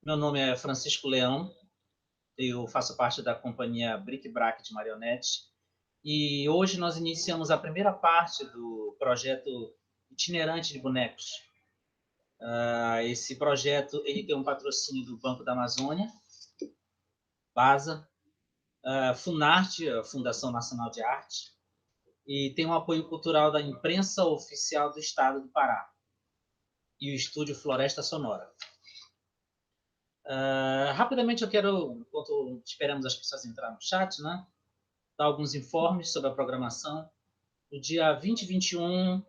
Meu nome é Francisco Leão, eu faço parte da companhia Bric Brac de Marionete, e hoje nós iniciamos a primeira parte do projeto itinerante de bonecos. Esse projeto ele tem um patrocínio do Banco da Amazônia, BASA, Funarte, a Fundação Nacional de Arte, e tem um apoio cultural da imprensa oficial do Estado do Pará e o Estúdio Floresta Sonora. Rapidamente eu quero, enquanto esperamos as pessoas entrarem no chat, né, dar alguns informes sobre a programação. No dia 20 e 21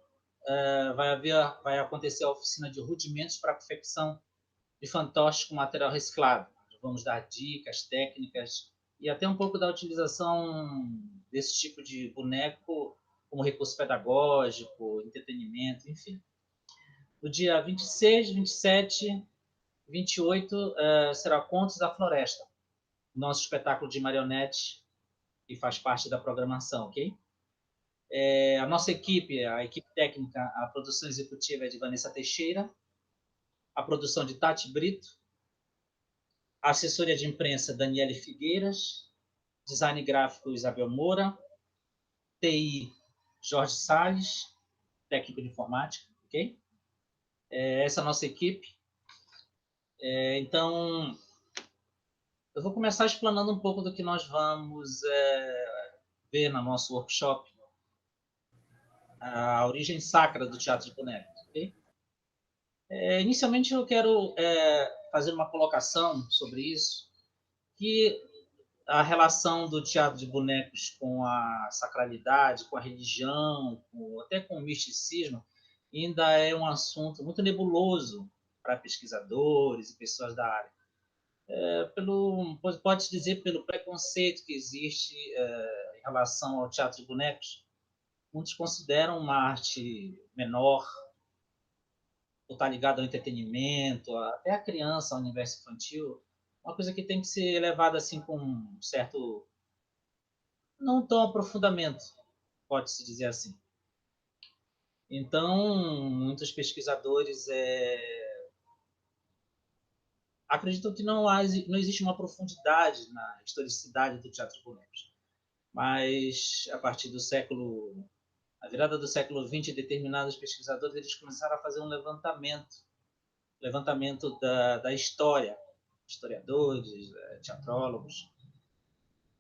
vai acontecer a oficina de rudimentos para a confecção de fantoches com material reciclado. Vamos dar dicas, técnicas e até um pouco da utilização desse tipo de boneco como recurso pedagógico, entretenimento, enfim. No dia 26, 27, 28 será Contos da Floresta, nosso espetáculo de marionete que faz parte da programação, ok? A nossa equipe, a equipe técnica, a produção executiva é de Vanessa Teixeira, a produção de Tati Brito, a assessoria de imprensa Daniele Figueiras, design gráfico Isabel Moura, TI Jorge Salles, técnico de informática, ok? Essa é a nossa equipe. Então, eu vou começar explanando um pouco do que nós vamos ver no nosso workshop, a origem sacra do teatro de bonecos, ok? Inicialmente, eu quero fazer uma colocação sobre isso, que a relação do teatro de bonecos com a sacralidade, com a religião, até com o misticismo, ainda é um assunto muito nebuloso para pesquisadores e pessoas da área. Pode-se dizer pelo preconceito que existe em relação ao teatro de bonecos. Muitos consideram uma arte menor, ou está ligado ao entretenimento, até a criança, ao universo infantil, uma coisa que tem que ser levada assim com um certo, não tão aprofundamento, pode-se dizer assim. Então, muitos pesquisadores acreditam que não existe uma profundidade na historicidade do teatro de bonecos. Mas, a partir do a virada do século XX, determinados pesquisadores eles começaram a fazer um levantamento da história, historiadores, teatrólogos,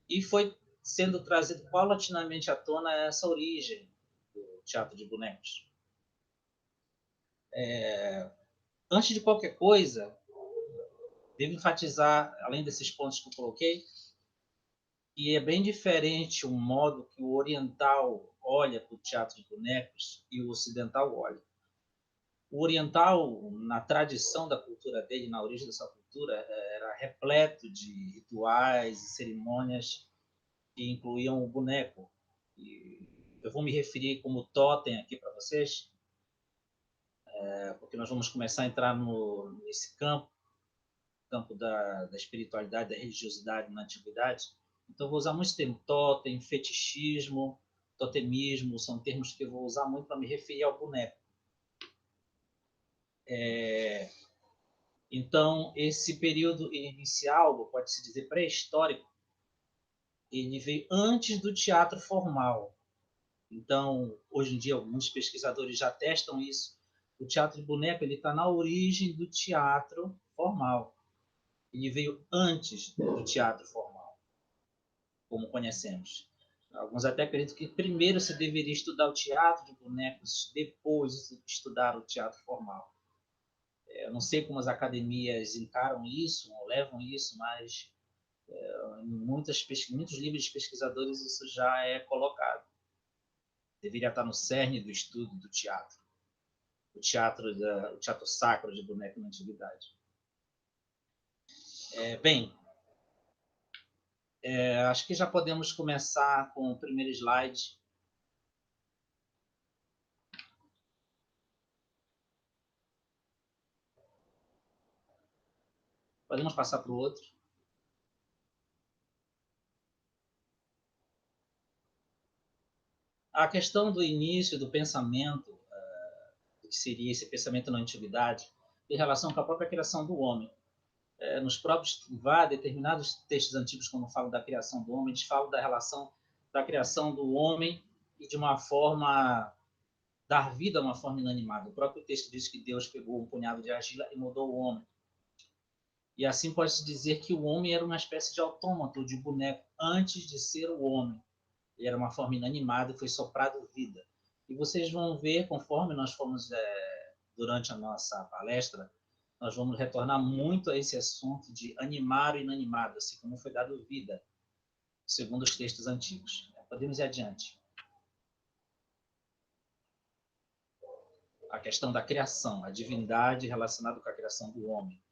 e foi sendo trazido paulatinamente à tona essa origem do teatro de bonecos. Antes de qualquer coisa, devo enfatizar, além desses pontos que eu coloquei, que é bem diferente o modo que o oriental olha para o teatro de bonecos e o ocidental olha. O oriental, na tradição da cultura dele, na origem dessa cultura, era repleto de rituais e cerimônias que incluíam o boneco. E eu vou me referir como totem aqui para vocês, porque nós vamos começar a entrar nesse campo da espiritualidade, da religiosidade na antiguidade. Então, eu vou usar muito termo totem, fetichismo, totemismo, são termos que eu vou usar muito para me referir ao boneco. Então, esse período inicial, pode-se dizer pré-histórico, ele veio antes do teatro formal. Então, hoje em dia, alguns pesquisadores já testam isso. O teatro de boneco está na origem do teatro formal. Ele veio antes do teatro formal, como conhecemos. Alguns até acreditam que primeiro se deveria estudar o teatro de bonecos, depois estudar o teatro formal. Eu não sei como as academias encaram isso, ou levam isso, mas em muitos livros de pesquisadores isso já é colocado. Deveria estar no cerne do estudo do teatro. O teatro sacro de boneco na antiguidade. Bem, acho que já podemos começar com o primeiro slide. Podemos passar para o outro. A questão do início do pensamento do que seria esse pensamento na antiguidade em relação com a própria criação do homem. Nos próprios determinados textos antigos, quando falam da criação do homem, eles falam da relação da criação do homem e de uma forma dar vida a uma forma inanimada. O próprio texto diz que Deus pegou um punhado de argila e moldou o homem. E assim pode-se dizer que o homem era uma espécie de autômato, de boneco, antes de ser o homem. Ele era uma forma inanimada e foi soprado vida. E vocês vão ver, conforme nós fomos durante a nossa palestra, nós vamos retornar muito a esse assunto de animar o inanimado, assim como foi dado vida, segundo os textos antigos. Podemos ir adiante. A questão da criação, a divindade relacionada com a criação do homem.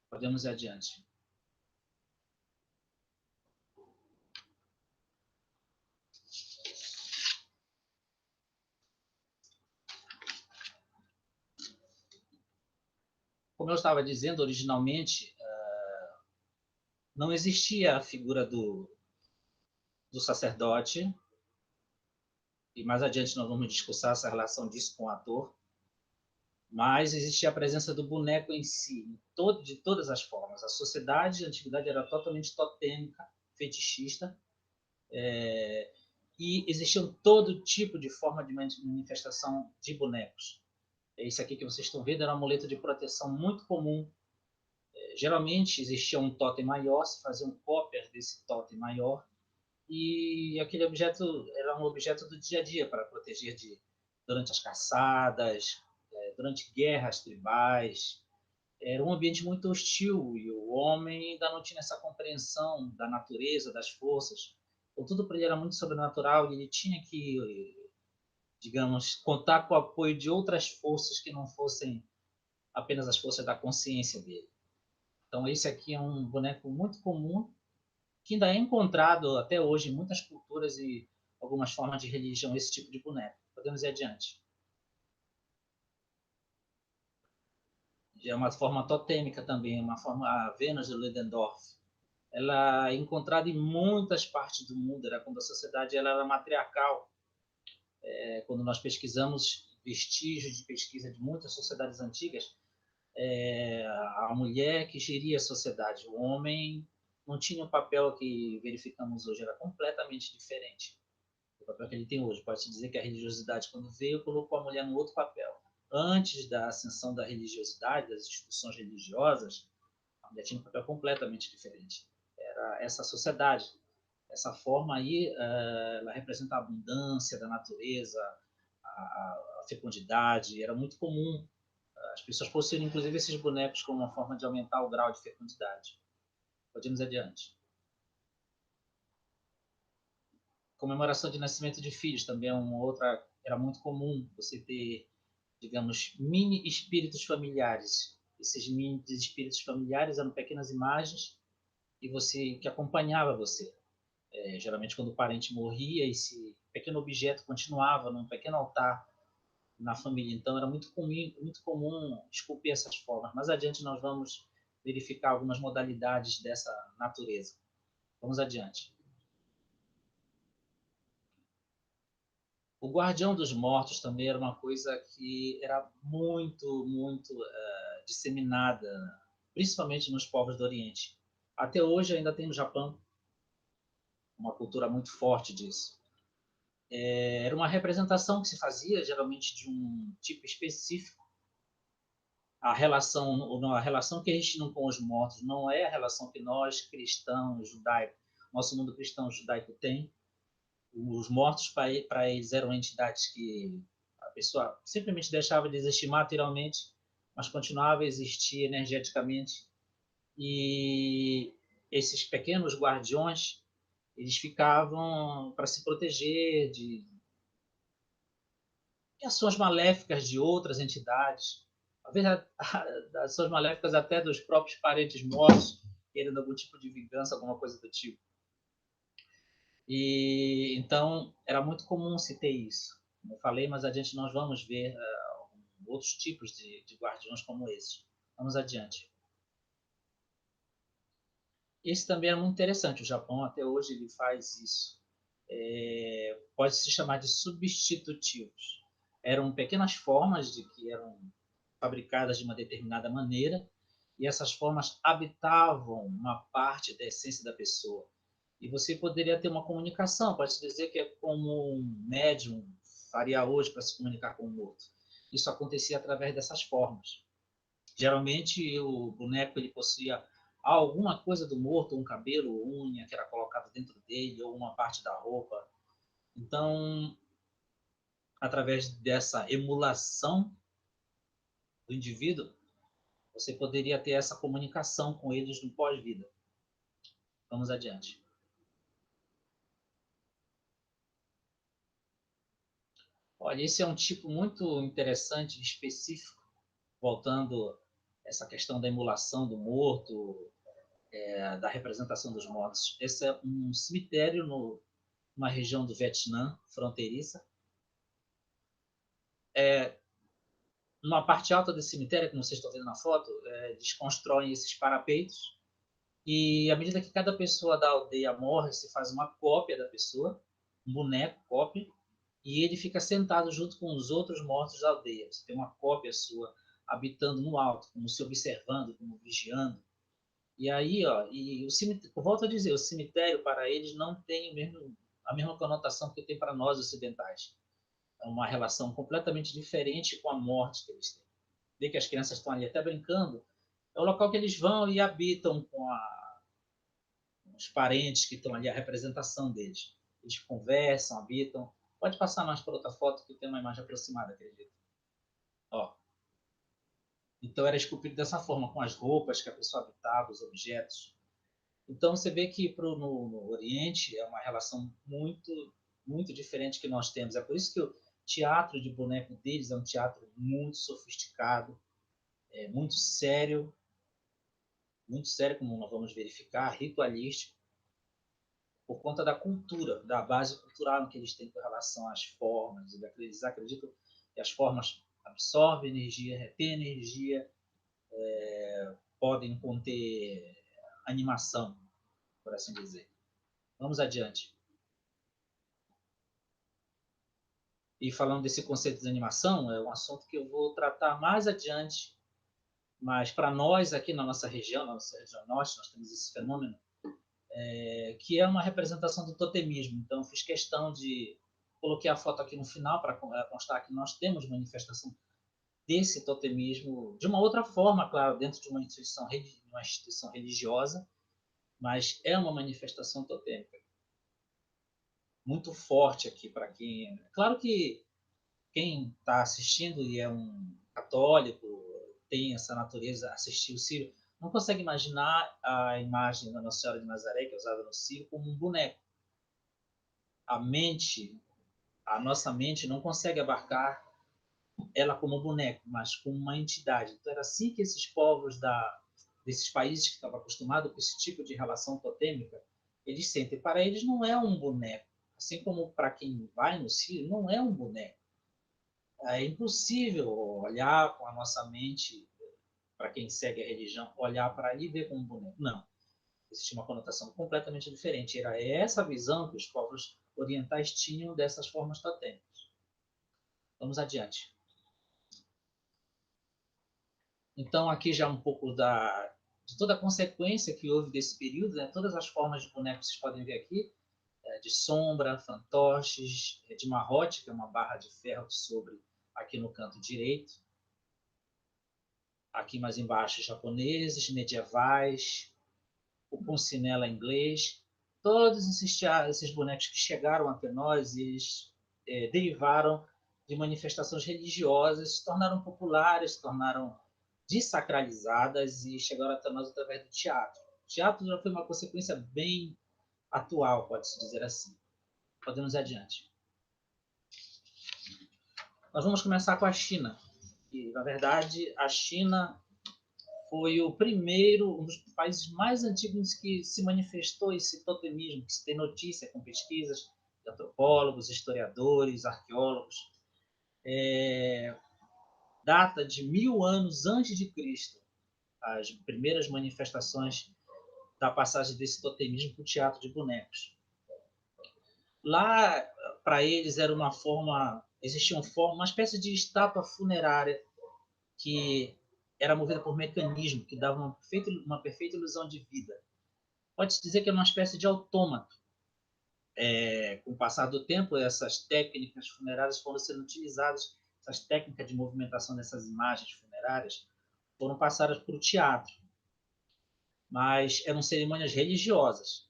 Podemos ir adiante. Como eu estava dizendo, originalmente, não existia a figura do sacerdote, e mais adiante nós vamos discussar essa relação disso com o ator, mas existia a presença do boneco em si, de todas as formas. A sociedade, a antiguidade era totalmente totêmica, fetichista, e existiam todo tipo de forma de manifestação de bonecos. Esse aqui que vocês estão vendo era um amuleto de proteção muito comum. Geralmente existia um totem maior, se faziam cópias desse totem maior, e aquele objeto era um objeto do dia a dia para proteger durante as caçadas, durante guerras tribais. Era um ambiente muito hostil e o homem ainda não tinha essa compreensão da natureza, das forças. Então, tudo para ele era muito sobrenatural e ele tinha que, digamos, contar com o apoio de outras forças que não fossem apenas as forças da consciência dele. Então, esse aqui é um boneco muito comum que ainda é encontrado até hoje em muitas culturas e algumas formas de religião, esse tipo de boneco. Podemos ir adiante. É uma forma totêmica também, uma forma, a Vênus de Ludendorff. Ela é encontrada em muitas partes do mundo, era quando a sociedade era matriarcal. Quando nós pesquisamos vestígios de pesquisa de muitas sociedades antigas, a mulher que geria a sociedade, o homem não tinha o papel que verificamos hoje, era completamente diferente do papel que ele tem hoje. Pode-se dizer que a religiosidade, quando veio, colocou a mulher num outro papel. Antes da ascensão da religiosidade, das instituições religiosas, a mulher tinha um papel completamente diferente. Era essa sociedade. Essa forma aí, ela representa a abundância da natureza, a fecundidade. Era muito comum as pessoas possuírem, inclusive, esses bonecos como uma forma de aumentar o grau de fecundidade. Podemos ir adiante. Comemoração de nascimento de filhos também é uma outra. Era muito comum você ter, digamos, mini espíritos familiares. Esses mini espíritos familiares eram pequenas imagens que acompanhava você. Geralmente quando o parente morria, esse pequeno objeto continuava num pequeno altar na família. Então era muito comum esculpir essas formas. Mais adiante nós vamos verificar algumas modalidades dessa natureza. Vamos adiante. O guardião dos mortos também era uma coisa que era muito disseminada, principalmente nos povos do Oriente. Até hoje ainda tem no Japão uma cultura muito forte disso. Era uma representação que se fazia geralmente de um tipo específico. A relação que eles tinham com os mortos não é a relação que nós cristãos judaicos, nosso mundo cristão judaico tem. Os mortos para eles eram entidades que a pessoa simplesmente deixava de existir materialmente, mas continuava a existir energeticamente. E esses pequenos guardiões, eles ficavam para se proteger de ações maléficas de outras entidades, talvez ações maléficas até dos próprios parentes mortos, querendo algum tipo de vingança, alguma coisa do tipo. E então era muito comum se ter isso. Como eu falei, mas adiante nós vamos ver outros tipos de guardiões como esses. Vamos adiante. Esse também é muito interessante. O Japão até hoje ele faz isso. Pode se chamar de substitutivos. Eram pequenas formas de que eram fabricadas de uma determinada maneira, e essas formas habitavam uma parte da essência da pessoa. E você poderia ter uma comunicação, pode-se dizer que é como um médium faria hoje para se comunicar com o morto. Isso acontecia através dessas formas. Geralmente o boneco ele possuía alguma coisa do morto, um cabelo, unha que era colocado dentro dele, ou uma parte da roupa. Então, através dessa emulação do indivíduo, você poderia ter essa comunicação com eles no pós-vida. Vamos adiante. Olha, esse é um tipo muito interessante, específico, voltando essa questão da emulação do morto, da representação dos mortos. Esse é um cemitério numa região do Vietnã, fronteiriça. Numa parte alta desse cemitério, como vocês estão vendo na foto, eles constroem esses parapeitos, e à medida que cada pessoa da aldeia morre, se faz uma cópia da pessoa, um boneco, cópia, e ele fica sentado junto com os outros mortos da aldeia. Você tem uma cópia sua habitando no alto, como se observando, como vigiando. E aí, ó, e o cemitério, volto a dizer, o cemitério para eles não tem a mesma conotação que tem para nós ocidentais. É uma relação completamente diferente com a morte que eles têm. Vê que as crianças estão ali até brincando, é o local que eles vão e habitam com os parentes que estão ali, a representação deles. Eles conversam, habitam. Pode passar mais para outra foto que tem uma imagem aproximada, acredito. Ó. Então era esculpido dessa forma, com as roupas que a pessoa habitava, os objetos. Então você vê que no Oriente é uma relação muito diferente que nós temos. É por isso que o teatro de boneco deles é um teatro muito sofisticado, muito sério, como nós vamos verificar, ritualístico, por conta da cultura, da base cultural que eles têm com relação às formas. Eles acreditam que as formas absorvem energia, retêm energia, podem conter animação, por assim dizer. Vamos adiante. E falando desse conceito de animação, é um assunto que eu vou tratar mais adiante, mas para nós aqui na nossa região norte, nós temos esse fenômeno, que é uma representação do totemismo. Então, fiz questão de coloquei a foto aqui no final para constar que nós temos manifestação desse totemismo de uma outra forma, claro, dentro de uma instituição religiosa, mas é uma manifestação totêmica muito forte aqui para quem. Claro que quem está assistindo e é um católico, tem essa natureza, assistir o Círio, não consegue imaginar a imagem da Nossa Senhora de Nazaré, que é usada no Círio, como um boneco. A mente, a nossa mente não consegue abarcar ela como boneco, mas como uma entidade. Então era assim que esses povos desses países que estavam acostumados com esse tipo de relação totêmica, eles sentem. Para eles não é um boneco. Assim como para quem vai no Círio, não é um boneco. É impossível olhar com a nossa mente, para quem segue a religião, olhar para ali e ver como um boneco. Não. Existe uma conotação completamente diferente. Era essa visão que os povos orientais tinham dessas formas totêmicas. Vamos adiante. Então, aqui já um pouco de toda a consequência que houve desse período, né? Todas as formas de bonecos vocês podem ver aqui, de sombra, fantoches, de marrote, que é uma barra de ferro sobre aqui no canto direito. Aqui mais embaixo, japoneses, medievais, o Pulcinella inglês. Todos esses bonecos que chegaram até nós, eles derivaram de manifestações religiosas, se tornaram populares, se tornaram desacralizadas e chegaram até nós através do teatro. O teatro já foi uma consequência bem atual, pode-se dizer assim. Podemos ir adiante. Nós vamos começar com a China. E, na verdade, a China foi um dos países mais antigos que se manifestou esse totemismo, que se tem notícia com pesquisas de antropólogos, historiadores, arqueólogos. Data de 1000 anos antes de Cristo, as primeiras manifestações da passagem desse totemismo para o teatro de bonecos. Lá, para eles, era uma forma existiam formas, uma espécie de estátua funerária que era movida por mecanismo, que dava uma perfeita ilusão de vida. Pode-se dizer que é uma espécie de autômato. Com o passar do tempo, essas técnicas funerárias foram sendo utilizadas, essas técnicas de movimentação dessas imagens funerárias foram passadas para o teatro, mas eram cerimônias religiosas.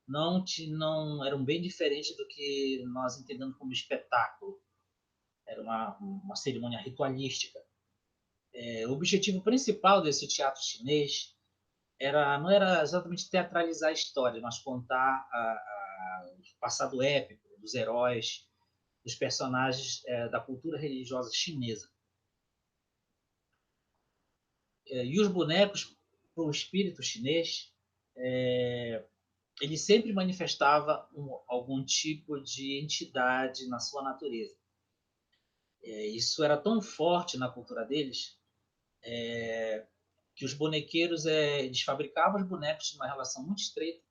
Não eram bem diferentes do que nós entendemos como espetáculo. Era uma cerimônia ritualística. O objetivo principal desse teatro chinês não era exatamente teatralizar a história, mas contar o passado épico dos heróis, dos personagens da cultura religiosa chinesa. E os bonecos, para o espírito chinês, ele sempre manifestava algum tipo de entidade na sua natureza. Isso era tão forte na cultura deles que os bonequeiros eles fabricavam os bonecos de uma relação muito estreita,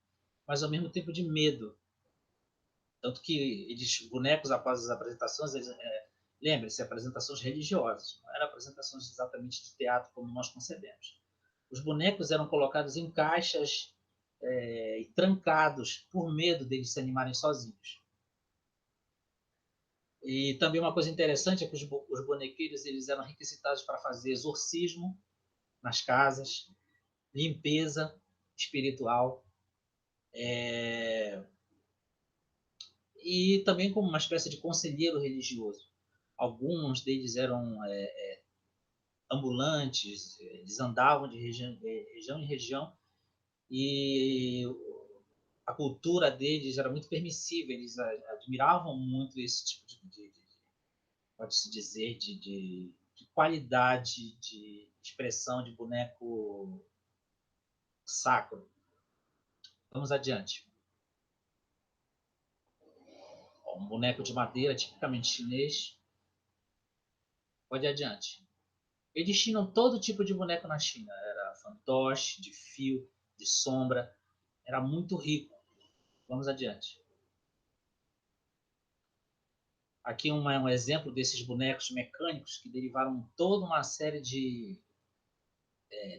mas ao mesmo tempo de medo. Tanto que eles, bonecos, após as apresentações, lembre-se, apresentações religiosas, não eram apresentações exatamente de teatro como nós concebemos. Os bonecos eram colocados em caixas e trancados por medo deles se animarem sozinhos. E também uma coisa interessante é que os bonequeiros eles eram requisitados para fazer exorcismo nas casas, limpeza espiritual, e também como uma espécie de conselheiro religioso. Alguns deles eram ambulantes, eles andavam de região em região e a cultura deles era muito permissiva, eles admiravam muito esse tipo pode-se dizer, de qualidade de expressão de boneco sacro. Vamos adiante. Um boneco de madeira, tipicamente chinês. Pode adiante. Eles tinham todo tipo de boneco na China. Era fantoche, de fio, de sombra. Era muito rico. Vamos adiante. Aqui um exemplo desses bonecos mecânicos que derivaram toda uma série de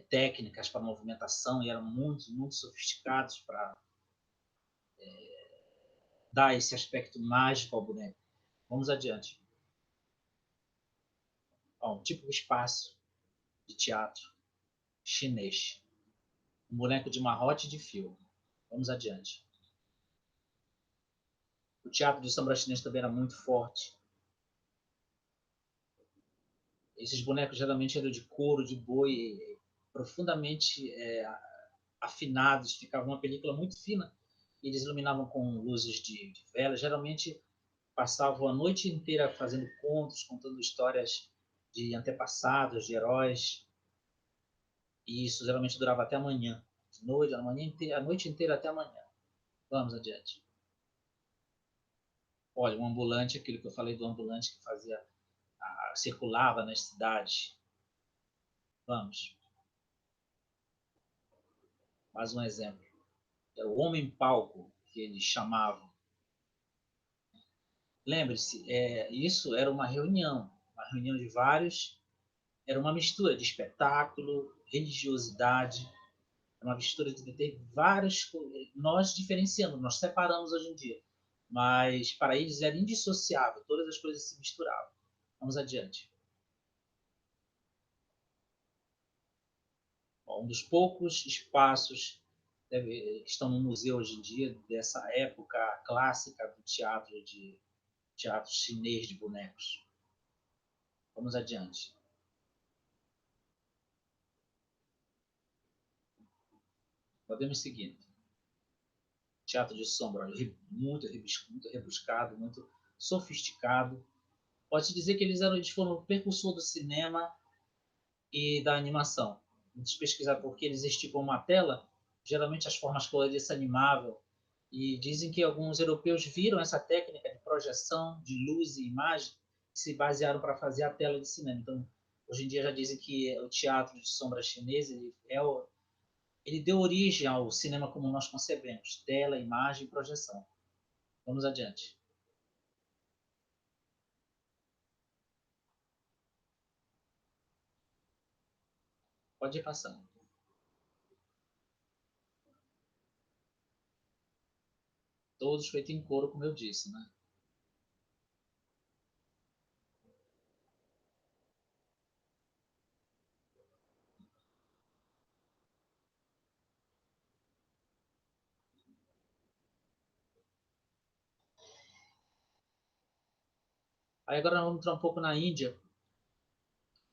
técnicas para movimentação e eram muito, muito sofisticados para dar esse aspecto mágico ao boneco. Vamos adiante. Um típico espaço de teatro chinês. Um boneco de marrote de fio. Vamos adiante. O teatro de sombra chinês também era muito forte. Esses bonecos geralmente eram de couro, de boi, profundamente afinados. Ficava uma película muito fina. E eles iluminavam com luzes de vela. Geralmente passavam a noite inteira fazendo contos, contando histórias de antepassados, de heróis. E isso geralmente durava até amanhã. De noite, a noite inteira até amanhã. Vamos adiante. Olha, um ambulante, aquilo que eu falei do ambulante que circulava nas cidades. Vamos. Mais um exemplo. Era o homem-palco, que eles chamavam. Lembre-se, isso era uma reunião de vários, era uma mistura de espetáculo, religiosidade, uma mistura de ter várias coisas. Nós diferenciamos, nós separamos hoje em dia, mas para eles era indissociável, todas as coisas se misturavam. Vamos adiante. Bom, um dos poucos espaços que estão no museu hoje em dia dessa época clássica do teatro chinês de bonecos. Vamos adiante. Podemos seguir. Teatro de sombra, muito rebuscado, muito sofisticado. Pode-se dizer que eles foram o precursor do cinema e da animação. Muitos pesquisaram porque eles estipam uma tela, geralmente as formas coloridas se animavam, e dizem que alguns europeus viram essa técnica de projeção de luz e imagem e se basearam para fazer a tela de cinema. Então, hoje em dia já dizem que o teatro de sombra chinês ele deu origem ao cinema como nós concebemos, tela, imagem e projeção. Vamos adiante. Pode ir passando. Todos feitos em couro, como eu disse, né? Aí agora vamos entrar um pouco na Índia.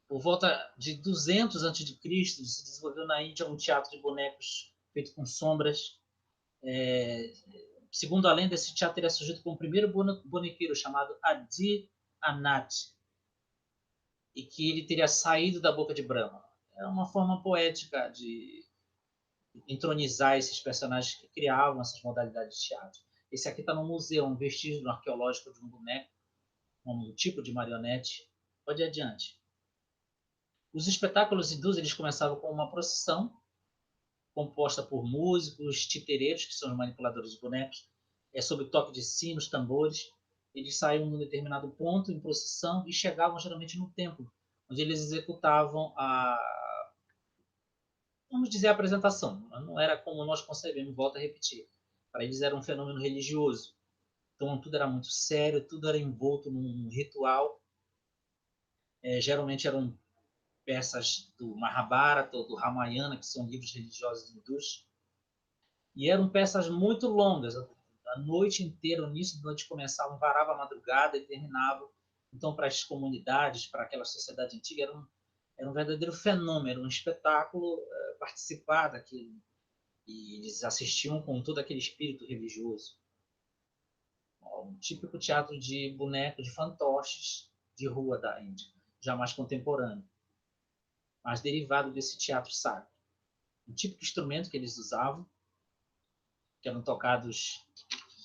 Por volta de 200 a.C., se desenvolveu na Índia um teatro de bonecos feito com sombras. Segundo a lenda, esse teatro teria surgido com o primeiro bonequeiro chamado Adi Anath, e que ele teria saído da boca de Brahma. É uma forma poética de entronizar esses personagens que criavam essas modalidades de teatro. Esse aqui está no museu, um vestígio arqueológico de um boneco, um tipo de marionete. Pode ir adiante. Os espetáculos hindus eles começavam com uma procissão composta por músicos, titereiros, que são os manipuladores de bonecos, sob o toque de sinos, tambores. Eles saíam num determinado ponto em procissão e chegavam geralmente no templo, onde eles executavam vamos dizer, a apresentação. Não era como nós concebemos, volto a repetir. Para eles era um fenômeno religioso. Então tudo era muito sério, tudo era envolto num ritual. Geralmente eram peças do Mahabharata ou do Ramayana, que são livros religiosos hindus. E eram peças muito longas, a noite inteira, o início da noite começava, varava a madrugada e terminava. Então, para as comunidades, para aquela sociedade antiga, era um verdadeiro fenômeno, era um espetáculo participar daquilo. E eles assistiam com todo aquele espírito religioso. Um típico teatro de boneco, de fantoches de rua da Índia, já mais contemporâneo, mas derivado desse teatro sacro. Um típico instrumento que eles usavam, que eram tocados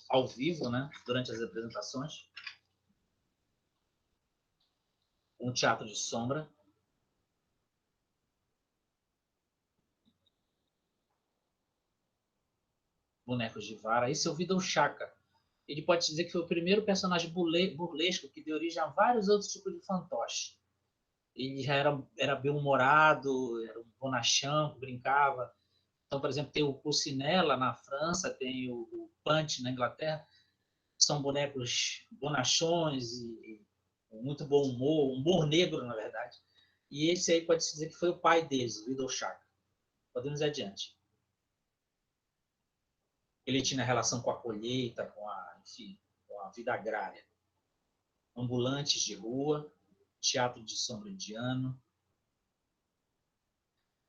ao vivo, né, durante as apresentações. Um teatro de sombra. Bonecos de vara. Esse é o Vidal-Chaka. Ele pode dizer que foi o primeiro personagem burlesco que deu origem a vários outros tipos de fantoche. Ele já era bem-humorado, era um bonachão, brincava. Então, por exemplo, tem o Pulcinella na França, tem o Punch na Inglaterra. São bonecos bonachões e muito bom humor negro, na verdade. E esse aí pode-se dizer que foi o pai deles, o Vidal-Chaka. Podemos ir adiante. Ele tinha relação com a colheita, enfim, com a vida agrária. Ambulantes de rua, teatro de sombra indiano.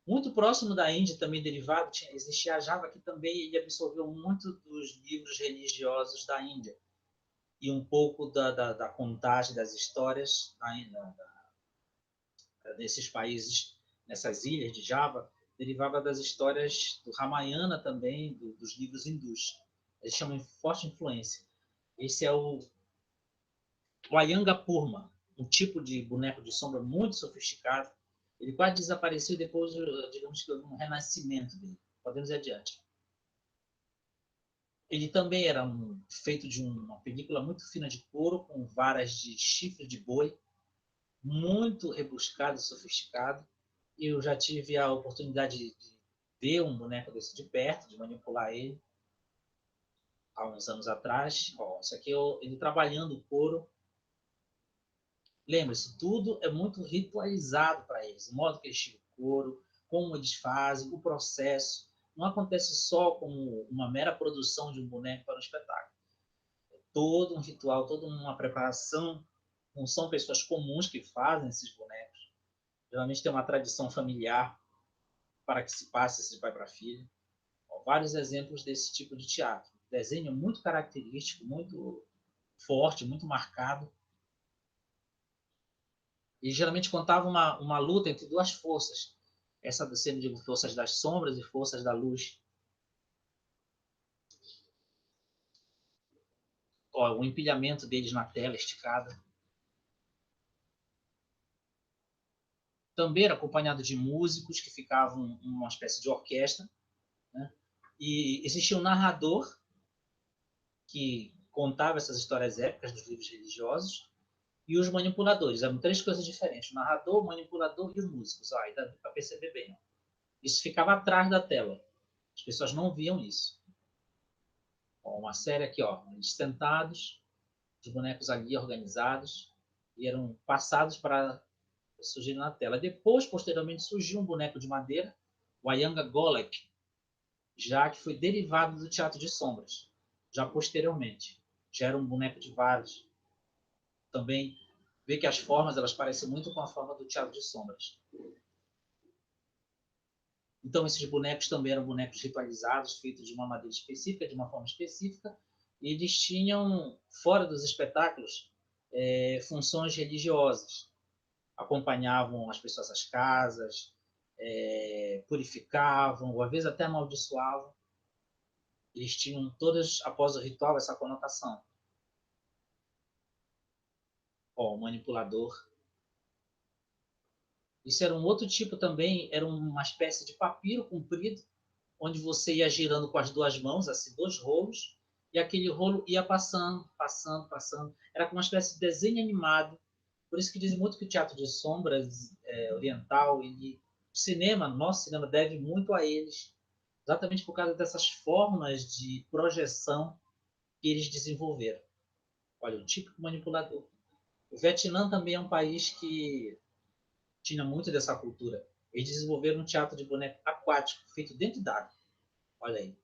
Muito próximo da Índia, também derivado, existia a Java, que também ele absorveu muito dos livros religiosos da Índia e um pouco da contagem das histórias desses países, nessas ilhas de Java, derivava das histórias do Ramayana também, dos livros hindus. Eles chamam de forte influência. Esse é o Ayanga Purma, um tipo de boneco de sombra muito sofisticado. Ele quase desapareceu depois, digamos que, um renascimento dele. Podemos ir adiante. Ele também era feito de uma película muito fina de couro, com varas de chifre de boi, muito rebuscado e sofisticado. Eu já tive a oportunidade de ver um boneco desse de perto, de manipular ele, há uns anos atrás. Ó, isso aqui ele trabalhando o couro. Lembre-se, tudo é muito ritualizado para eles. O modo que eles tiram o couro, como eles fazem, o processo. Não acontece só como uma mera produção de um boneco para um espetáculo. É todo um ritual, toda uma preparação. Não são pessoas comuns que fazem esses bonecos. Geralmente tem uma tradição familiar para que se passe de pai para filho. Vários exemplos desse tipo de teatro. Desenho muito característico, muito forte, muito marcado. E geralmente contava uma luta entre duas forças. Essa sendo de forças das sombras e forças da luz. Ó, o empilhamento deles na tela esticada. Também era acompanhado de músicos que ficavam em uma espécie de orquestra. Né? E existia um narrador que contava essas histórias épicas dos livros religiosos. e os manipuladores. Eram três coisas diferentes: o narrador, o manipulador e os músicos. Aí dá para perceber bem. Ó. Isso ficava atrás da tela. As pessoas não viam isso. Ó, uma série aqui, ó, eles sentados, os bonecos ali organizados, e eram passados para surgir na tela. Depois, posteriormente, surgiu um boneco de madeira, o Ayanga Golek, já que foi derivado do teatro de sombras, já posteriormente. Já era um boneco de vários. Também vê que as formas elas parecem muito com a forma do teatro de sombras. Então, esses bonecos também eram bonecos ritualizados, feitos de uma madeira específica, de uma forma específica, e eles tinham, fora dos espetáculos, funções religiosas. Acompanhavam as pessoas às casas, purificavam, ou às vezes até amaldiçoavam. Eles tinham todas, após o ritual, essa conotação. Ó, o manipulador. Isso era um outro tipo também, era uma espécie de papiro comprido, onde você ia girando com as duas mãos, assim, dois rolos, e aquele rolo ia passando, passando, passando. Era como uma espécie de desenho animado. Por isso que dizem muito que o teatro de sombras oriental, o cinema, nosso cinema, deve muito a eles, exatamente por causa dessas formas de projeção que eles desenvolveram. Olha, o típico manipulador. O Vietnã também é um país que tinha muito dessa cultura. Eles desenvolveram um teatro de boneco aquático, feito dentro d'água. Olha aí.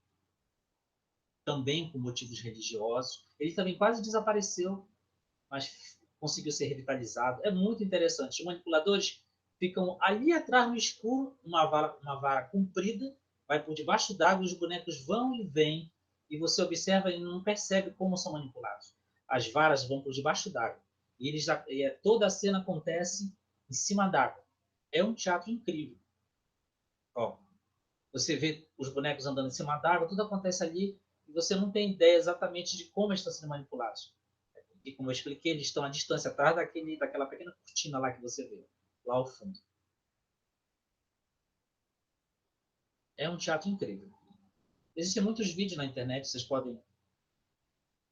Também com motivos religiosos. Ele também quase desapareceu, mas conseguiu ser revitalizado. É muito interessante. Os manipuladores ficam ali atrás no escuro, uma vara comprida, vai por debaixo d'água, os bonecos vão e vêm, e você observa e não percebe como são manipulados. As varas vão por debaixo d'água. Toda a cena acontece em cima d'água. É um teatro incrível. Ó, você vê os bonecos andando em cima d'água, tudo acontece ali, e você não tem ideia exatamente de como estão sendo manipulados. E como eu expliquei, eles estão à distância atrás daquela pequena cortina lá que você vê, lá ao fundo. É um teatro incrível. Existem muitos vídeos na internet, vocês podem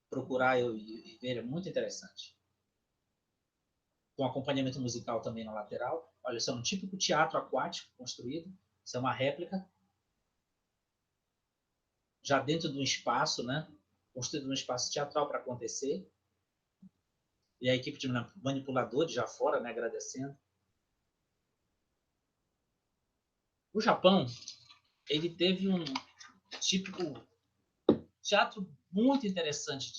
procurar e ver, é muito interessante. Com acompanhamento musical também na lateral. Olha, isso é um típico teatro aquático construído. Isso é uma réplica. Já dentro de um espaço, né? Construído num espaço teatral para acontecer. E a equipe de manipuladores já fora, né? Agradecendo. O Japão, ele teve um típico teatro muito interessante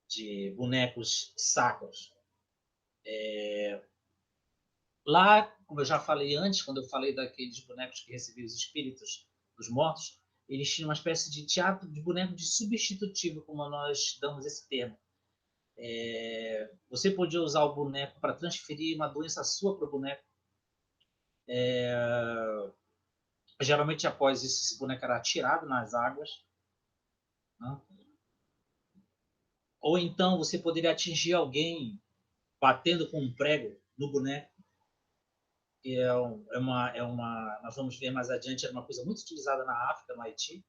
de bonecos sacros. Lá, como eu já falei antes, quando eu falei daqueles bonecos que recebiam os espíritos dos mortos, eles tinham uma espécie de teatro de boneco de substitutivo, como nós damos esse termo. Você podia usar o boneco para transferir uma doença sua para o boneco. Geralmente, após isso, esse boneco era atirado nas águas. Né? Ou então você poderia atingir alguém batendo com um prego no boneco. Que nós vamos ver mais adiante, era uma coisa muito utilizada na África, no Haiti.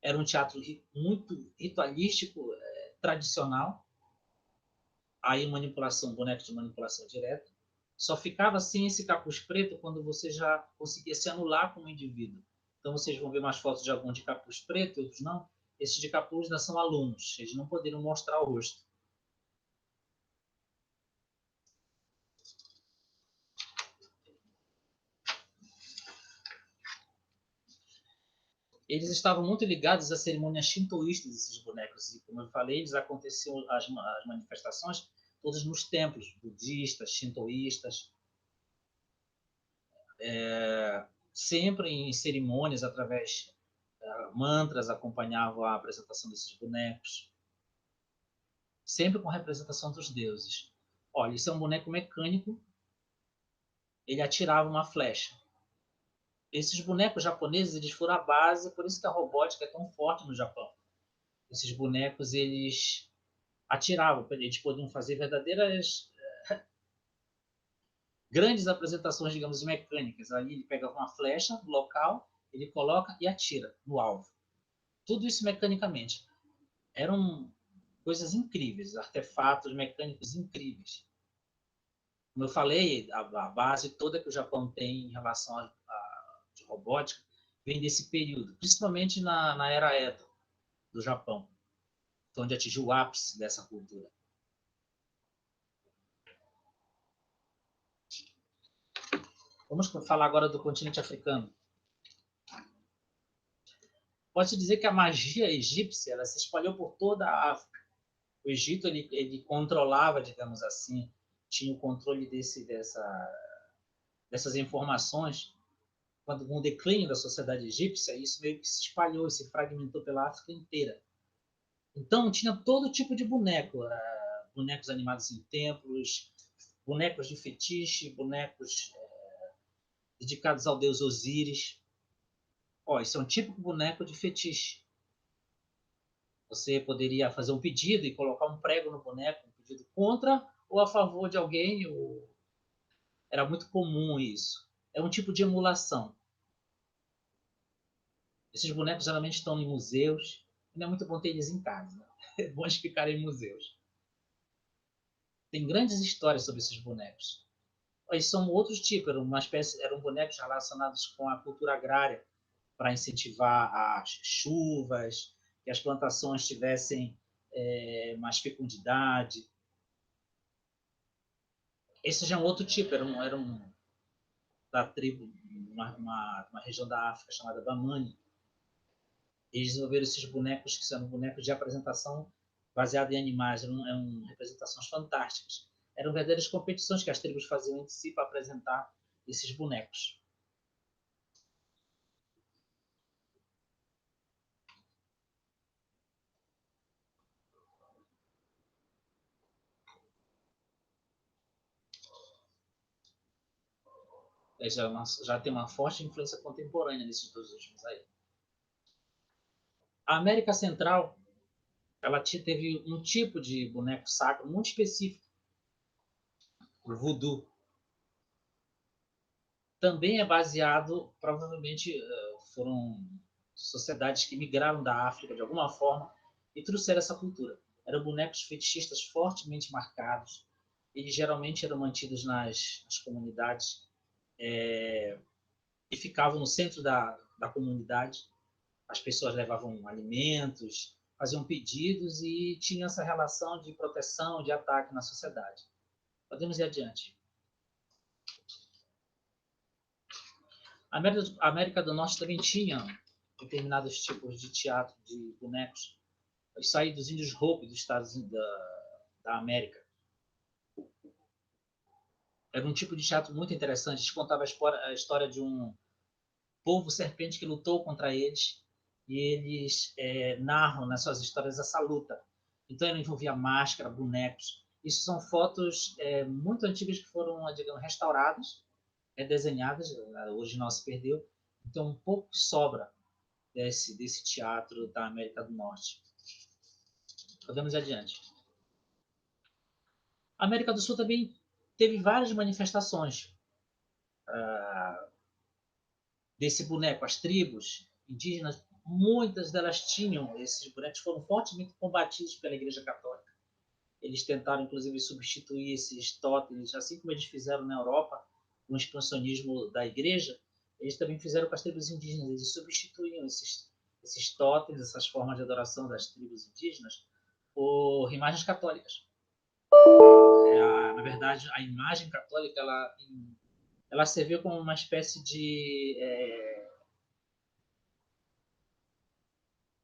Era um teatro muito ritualístico, tradicional. Aí manipulação, boneco de manipulação direta. Só ficava sem esse capuz preto quando você já conseguia se anular como indivíduo. Então vocês vão ver mais fotos de algum de capuz preto, outros não. Esses de capuz ainda são alunos, eles não poderiam mostrar o rosto. Eles estavam muito ligados às cerimônias shintoístas, esses bonecos. E, como eu falei, eles aconteciam as manifestações todas nos templos budistas, shintoístas, sempre em cerimônias, através de mantras, acompanhavam a apresentação desses bonecos, sempre com representação dos deuses. Olha, isso é um boneco mecânico, ele atirava uma flecha. Esses bonecos japoneses, eles foram a base, por isso que a robótica é tão forte no Japão. Esses bonecos, eles atiravam, eles podiam fazer verdadeiras grandes apresentações, digamos, mecânicas. Ali ele pega uma flecha no local, ele coloca e atira no alvo. Tudo isso mecanicamente. Eram coisas incríveis, artefatos mecânicos incríveis. Como eu falei, a base toda que o Japão tem em relação de robótica vem desse período, principalmente na era Edo do Japão, onde atingiu o ápice dessa cultura. Vamos falar agora do continente africano. Pode-se dizer que a magia egípcia ela se espalhou por toda a África. O Egito ele controlava, digamos assim, tinha o controle dessas informações. Quando com o declínio da sociedade egípcia, isso meio que se espalhou, se fragmentou pela África inteira. Então tinha todo tipo de boneco, bonecos animados em templos, bonecos de fetiche, bonecos dedicados ao deus Osíris. Esse é um típico boneco de fetiche. Você poderia fazer um pedido e colocar um prego no boneco, um pedido contra ou a favor de alguém. Era muito comum isso. É um tipo de emulação. Esses bonecos geralmente estão em museus. Não é muito bom ter eles em casa. Né? É bom eles ficarem em museus. Tem grandes histórias sobre esses bonecos. Eles são outros tipos. Eram bonecos relacionados com a cultura agrária para incentivar as chuvas, que as plantações tivessem mais fecundidade. Esse já é um outro tipo, era um da tribo, uma região da África chamada Bamani. Eles desenvolveram esses bonecos que são bonecos de apresentação baseados em animais, eram representações fantásticas. Eram verdadeiras competições que as tribos faziam entre si para apresentar esses bonecos. Já tem uma forte influência contemporânea nesses dois últimos aí. A América Central, ela teve um tipo de boneco sacro muito específico, o voodoo. Também é baseado, provavelmente foram sociedades que migraram da África de alguma forma e trouxeram essa cultura. Eram bonecos fetichistas fortemente marcados. Eles geralmente eram mantidos nas comunidades e ficavam no centro da comunidade. As pessoas levavam alimentos, faziam pedidos e tinha essa relação de proteção, de ataque na sociedade. Podemos ir adiante. A América do Norte também tinha determinados tipos de teatro de bonecos. Isso aí dos índios Hopi dos Estados da América. Era um tipo de teatro muito interessante. Eles contavam a história de um povo serpente que lutou contra eles e eles narram nas suas histórias essa luta. Então, ele envolvia máscara, bonecos. Isso são fotos muito antigas que foram, digamos, restauradas, redesenhadas. A original se perdeu. Então, um pouco sobra desse teatro da América do Norte. Podemos ir adiante. A América do Sul também teve várias manifestações desse boneco. As tribos indígenas, muitas delas tinham, esses bonecos foram fortemente combatidos pela Igreja Católica. Eles tentaram, inclusive, substituir esses totens, assim como eles fizeram na Europa, com o expansionismo da Igreja, eles também fizeram com as tribos indígenas. Eles substituíam esses totens, essas formas de adoração das tribos indígenas, por imagens católicas. Na verdade, a imagem católica ela serviu como uma espécie de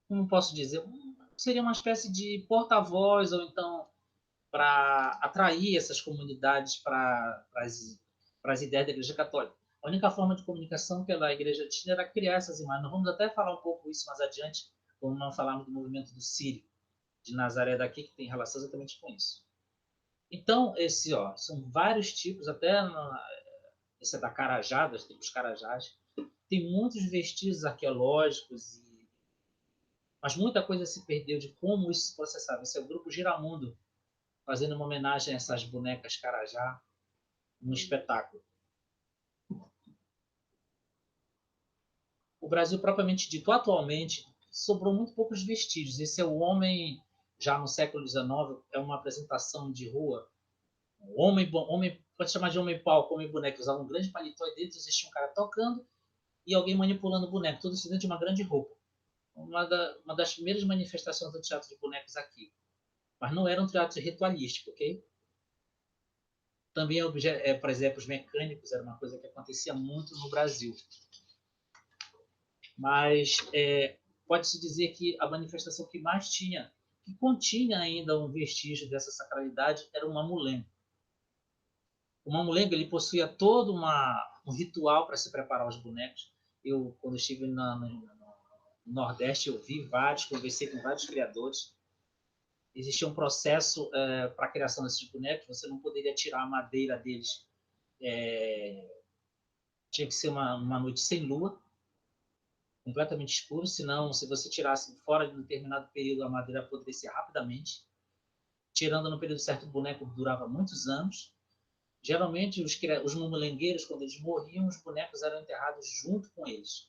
como posso dizer, seria uma espécie de porta-voz ou então para atrair essas comunidades para as ideias da Igreja Católica. A única forma de comunicação pela Igreja tinha era criar essas imagens. Nós vamos até falar um pouco isso mais adiante, quando nós falarmos do movimento do Sírio, de Nazaré daqui, que tem relação exatamente com isso. Então, são vários tipos, até esse é da Carajá, das tribos Carajás, tem muitos vestígios arqueológicos, mas muita coisa se perdeu de como isso se processava. Esse é o Grupo Giramundo, fazendo uma homenagem a essas bonecas Carajá, num espetáculo. O Brasil, propriamente dito, atualmente, sobrou muito poucos vestígios. Esse é o homem já no século XIX, é uma apresentação de rua. Homem, pode chamar de homem-palco, homem-boneco, usava um grande paletó e dentro existia um cara tocando e alguém manipulando o boneco, tudo isso dentro de uma grande roupa. Uma das primeiras manifestações do teatro de bonecos aqui. Mas não era um teatro ritualístico, ok? Também, por exemplo, os mecânicos era uma coisa que acontecia muito no Brasil. Mas pode-se dizer que a manifestação que mais tinha, que continha ainda um vestígio dessa sacralidade, era o mamulengo. O mamulengo ele possuía todo um ritual para se preparar os bonecos. Eu, quando estive no Nordeste, eu vi vários, conversei com vários criadores. Existia um processo para a criação desses bonecos. Você não poderia tirar a madeira deles. Tinha que ser uma noite sem lua, completamente escuro, senão, se você tirasse fora de um determinado período, a madeira apodrecia rapidamente. Tirando no período certo, o boneco durava muitos anos. Geralmente, os mamulengueiros, quando eles morriam, os bonecos eram enterrados junto com eles.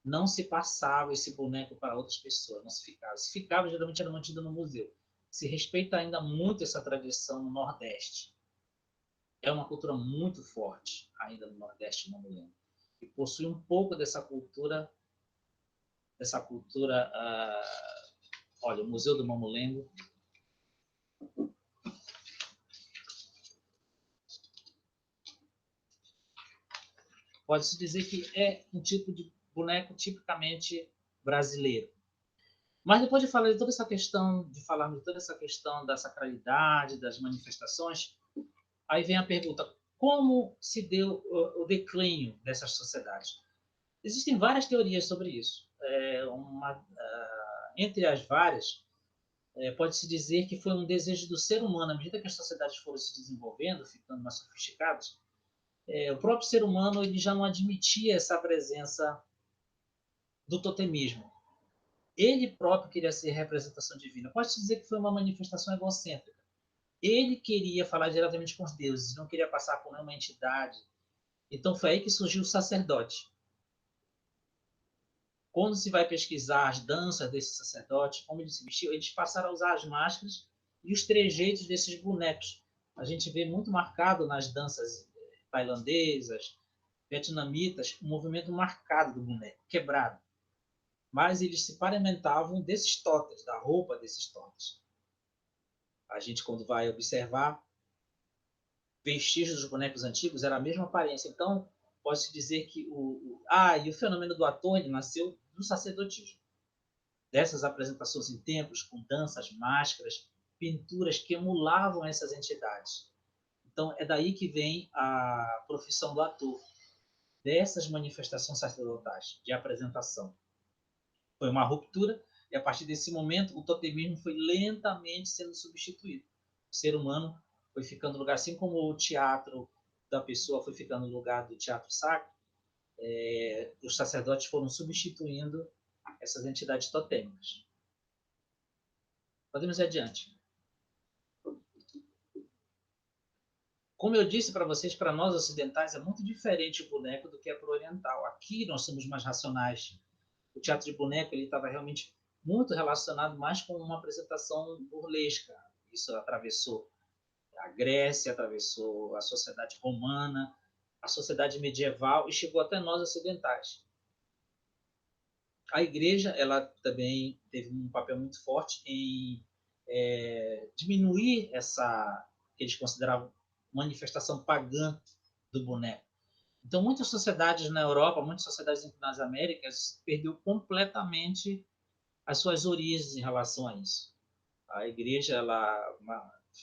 Não se passava esse boneco para outras pessoas, não se ficava. Se ficava, geralmente era mantido no museu. Se respeita ainda muito essa tradição no Nordeste. É uma cultura muito forte ainda no Nordeste mamulengo. E possui um pouco dessa cultura. Olha, o Museu do Mamulengo. Pode-se dizer que é um tipo de boneco tipicamente brasileiro. Mas depois de falar de toda essa questão, de falarmos de toda essa questão da sacralidade, das manifestações, aí vem a pergunta: como se deu o declínio dessas sociedades? Existem várias teorias sobre isso. Entre as várias, pode-se dizer que foi um desejo do ser humano, à medida que as sociedades foram se desenvolvendo, ficando mais sofisticadas, o próprio ser humano ele já não admitia essa presença do totemismo. Ele próprio queria ser representação divina. Pode-se dizer que foi uma manifestação egocêntrica. Ele queria falar diretamente com os deuses, não queria passar por nenhuma entidade. Então foi aí que surgiu o sacerdote. Quando se vai pesquisar as danças desses sacerdotes, como eles se vestiam, eles passaram a usar as máscaras e os trejeitos desses bonecos. A gente vê muito marcado nas danças tailandesas, vietnamitas, um movimento marcado do boneco, quebrado. Mas eles se paramentavam desses totens, da roupa desses totens. A gente, quando vai observar vestígios dos bonecos antigos, era a mesma aparência. Então, pode-se dizer que e o fenômeno do ator ele nasceu do sacerdotismo. Dessas apresentações em templos, com danças, máscaras, pinturas que emulavam essas entidades. Então, é daí que vem a profissão do ator, dessas manifestações sacerdotais, de apresentação. Foi uma ruptura, e a partir desse momento, o totemismo foi lentamente sendo substituído. O ser humano foi ficando no lugar, assim como o teatro da pessoa foi ficando no lugar do teatro sacro, os sacerdotes foram substituindo essas entidades totêmicas. Podemos ir adiante. Como eu disse para vocês, para nós ocidentais é muito diferente o boneco do que é para o oriental. Aqui nós somos mais racionais. O teatro de boneco ele estava realmente muito relacionado mais com uma apresentação burlesca. Isso atravessou a Grécia, atravessou a sociedade romana, a sociedade medieval e chegou até nós ocidentais. A igreja ela também teve um papel muito forte em diminuir essa que eles consideravam manifestação pagã do boneco. Então, muitas sociedades na Europa, muitas sociedades nas Américas, perdeu completamente as suas origens em relação a isso. A igreja ela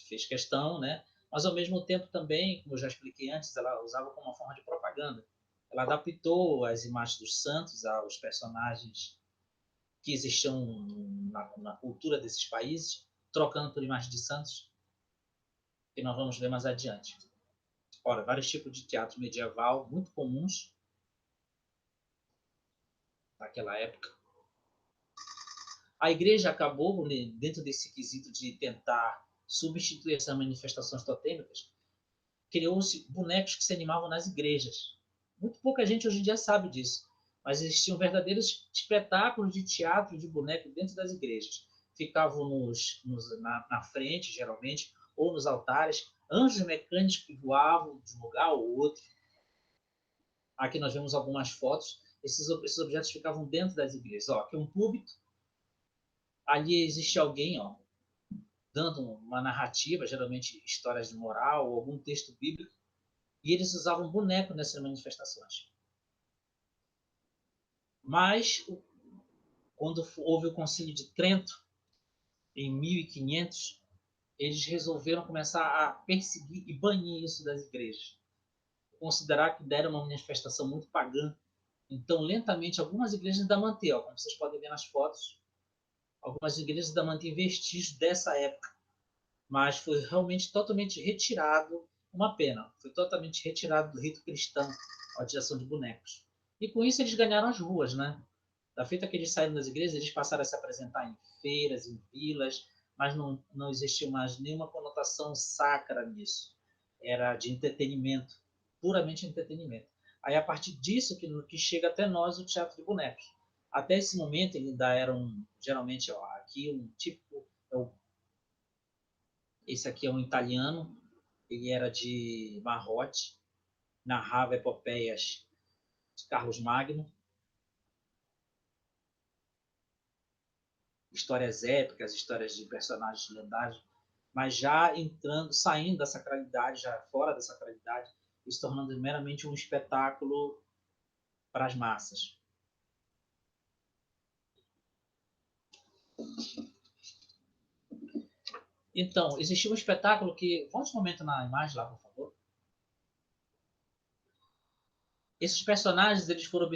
fez questão, né? Mas ao mesmo tempo também, como eu já expliquei antes, ela usava como uma forma de propaganda. Ela adaptou as imagens dos santos aos personagens que existiam na cultura desses países, trocando por imagens de santos, que nós vamos ver mais adiante. Ora, vários tipos de teatro medieval muito comuns naquela época. A igreja acabou, dentro desse quesito de tentar substituir essas manifestações totêmicas, criou-se bonecos que se animavam nas igrejas. Muito pouca gente hoje em dia sabe disso, mas existiam verdadeiros espetáculos de teatro de boneco dentro das igrejas. ficavam na frente, geralmente, ou nos altares, anjos mecânicos que voavam de um lugar ao outro. Aqui nós vemos algumas fotos. Esses objetos ficavam dentro das igrejas. Ó, aqui um púlpito. Ali existe alguém, ó, dando uma narrativa, geralmente histórias de moral ou algum texto bíblico. E eles usavam boneco nessas manifestações. Mas, quando houve o Concílio de Trento, em 1500, eles resolveram começar a perseguir e banir isso das igrejas. Considerar que deram uma manifestação muito pagã. Então, lentamente, algumas igrejas ainda mantêm, ó, como vocês podem ver nas fotos, algumas igrejas ainda mantêm vestígios dessa época, mas foi realmente totalmente retirado, uma pena, foi totalmente retirado do rito cristão a utilização de bonecos. E com isso eles ganharam as ruas, né? Da feita que eles saíram das igrejas, eles passaram a se apresentar em feiras, em vilas, mas não existia mais nenhuma conotação sacra nisso. Era de entretenimento, puramente entretenimento. Aí, a partir disso, que chega até nós o teatro de bonecos. Até esse momento, ele ainda era geralmente, ó, aqui um típico, esse aqui é um italiano, ele era de Marrote, narrava epopeias de Carlos Magno, histórias épicas, histórias de personagens lendários, mas já entrando, saindo da sacralidade, já fora da sacralidade, e se tornando meramente um espetáculo para as massas. Então, existia um espetáculo que... Volte um momento na imagem lá, por favor. Esses personagens eles foram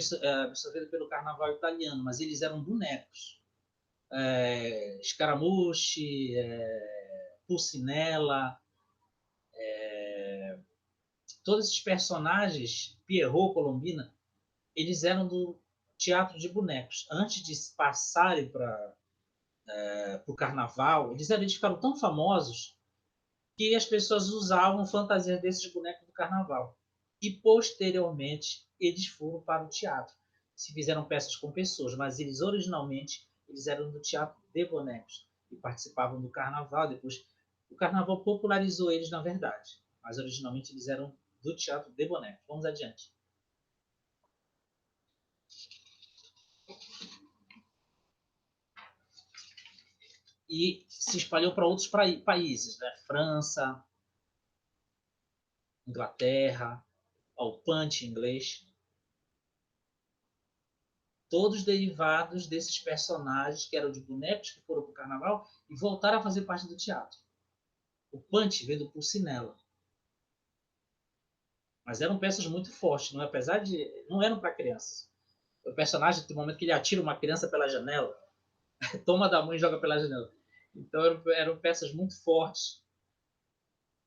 absorvidos pelo carnaval italiano, mas eles eram bonecos. Scaramouche, Pulcinella, todos esses personagens, Pierrot, Colombina, eles eram do teatro de bonecos. Antes de passarem para o carnaval, eles ficaram tão famosos que as pessoas usavam fantasias desses bonecos do carnaval. E, posteriormente, eles foram para o teatro. Se fizeram peças com pessoas, mas eles originalmente eles eram do teatro de bonecos e participavam do carnaval. Depois, o carnaval popularizou eles, na verdade, mas originalmente eles eram do teatro de bonecos. Vamos adiante. E se espalhou para outros países, né? França, Inglaterra, o punch em inglês. Todos derivados desses personagens que eram de bonecos que foram para o carnaval e voltaram a fazer parte do teatro. O punch veio do Pulcinella. Mas eram peças muito fortes, não? Apesar de... não eram para crianças. O personagem, tem um momento que ele atira uma criança pela janela, toma da mãe e joga pela janela. Então eram peças muito fortes.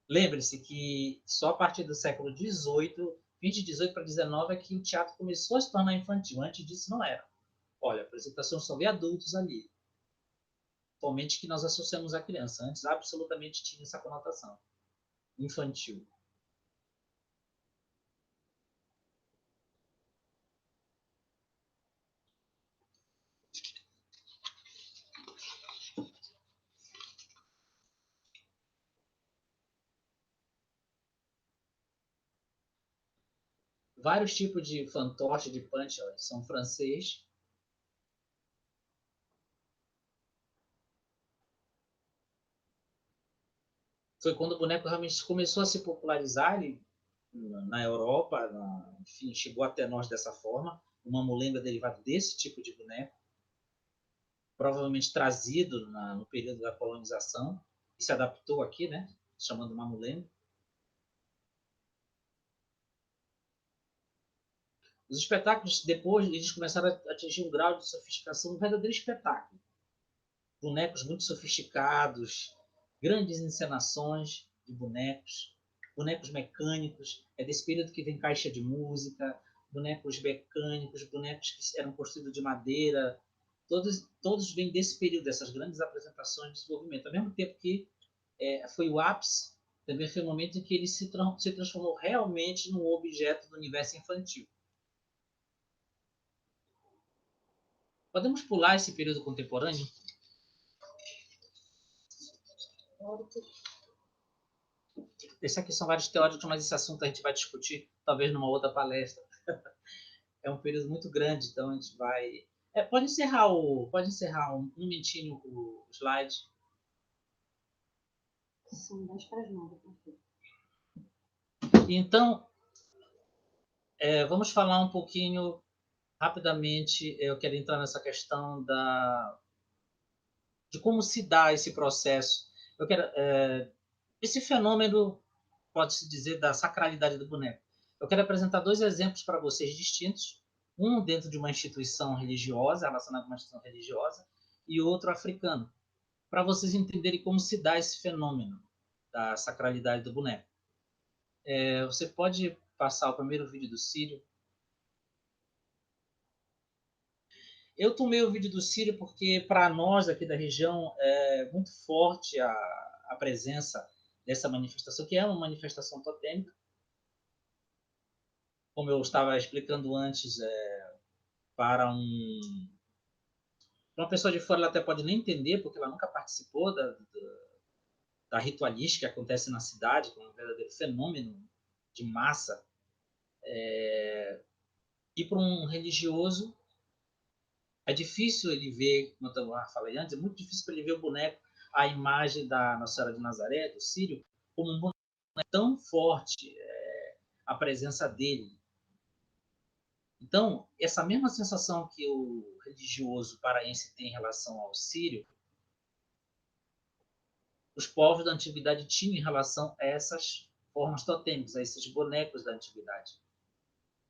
Lembre-se que só a partir do século XVIII, 20, 18 para 19, é que o teatro começou a se tornar infantil. Antes disso não era. Olha, a apresentação só vê adultos ali. Atualmente que nós associamos à criança. Antes absolutamente tinha essa conotação. Infantil. Vários tipos de fantoche, de punch, ó, são francês. Foi quando o boneco realmente começou a se popularizar ali na Europa, enfim, chegou até nós dessa forma. Uma mulenga derivada desse tipo de boneco, provavelmente trazido no período da colonização, e se adaptou aqui, né, chamando mamulengo. Os espetáculos, depois, eles começaram a atingir um grau de sofisticação, um verdadeiro espetáculo. Bonecos muito sofisticados, grandes encenações de bonecos, bonecos mecânicos, é desse período que vem caixa de música, bonecos mecânicos, bonecos que eram construídos de madeira, todos vêm desse período, dessas grandes apresentações de desenvolvimento. Ao mesmo tempo que foi o ápice, também foi o momento em que ele se transformou realmente num objeto do universo infantil. Podemos pular esse período contemporâneo? Esses aqui são vários teóricos, mas esse assunto a gente vai discutir talvez numa outra palestra. É um período muito grande, então a gente vai... pode encerrar um minutinho o slide. São 10 para as 9. Então, vamos falar um pouquinho rapidamente. Eu quero entrar nessa questão de como se dá esse processo. Esse fenômeno, pode-se dizer, da sacralidade do boneco. Eu quero apresentar 2 exemplos para vocês distintos. Um dentro de uma instituição religiosa, relacionado com uma instituição religiosa, e outro africano, para vocês entenderem como se dá esse fenômeno da sacralidade do boneco. Você pode passar o primeiro vídeo do Círio. Eu tomei o vídeo do Círio porque, para nós aqui da região, é muito forte a presença dessa manifestação, que é uma manifestação totêmica. Como eu estava explicando antes, para uma pessoa de fora, ela até pode nem entender, porque ela nunca participou da ritualística que acontece na cidade, que é um verdadeiro fenômeno de massa. E para um religioso, é difícil ele ver, como eu falei antes, é muito difícil para ele ver o boneco, a imagem da Nossa Senhora de Nazaré, do Círio, como um boneco tão forte, a presença dele. Então, essa mesma sensação que o religioso paraense tem em relação ao Círio, os povos da antiguidade tinham em relação a essas formas totêmicas, a esses bonecos da antiguidade.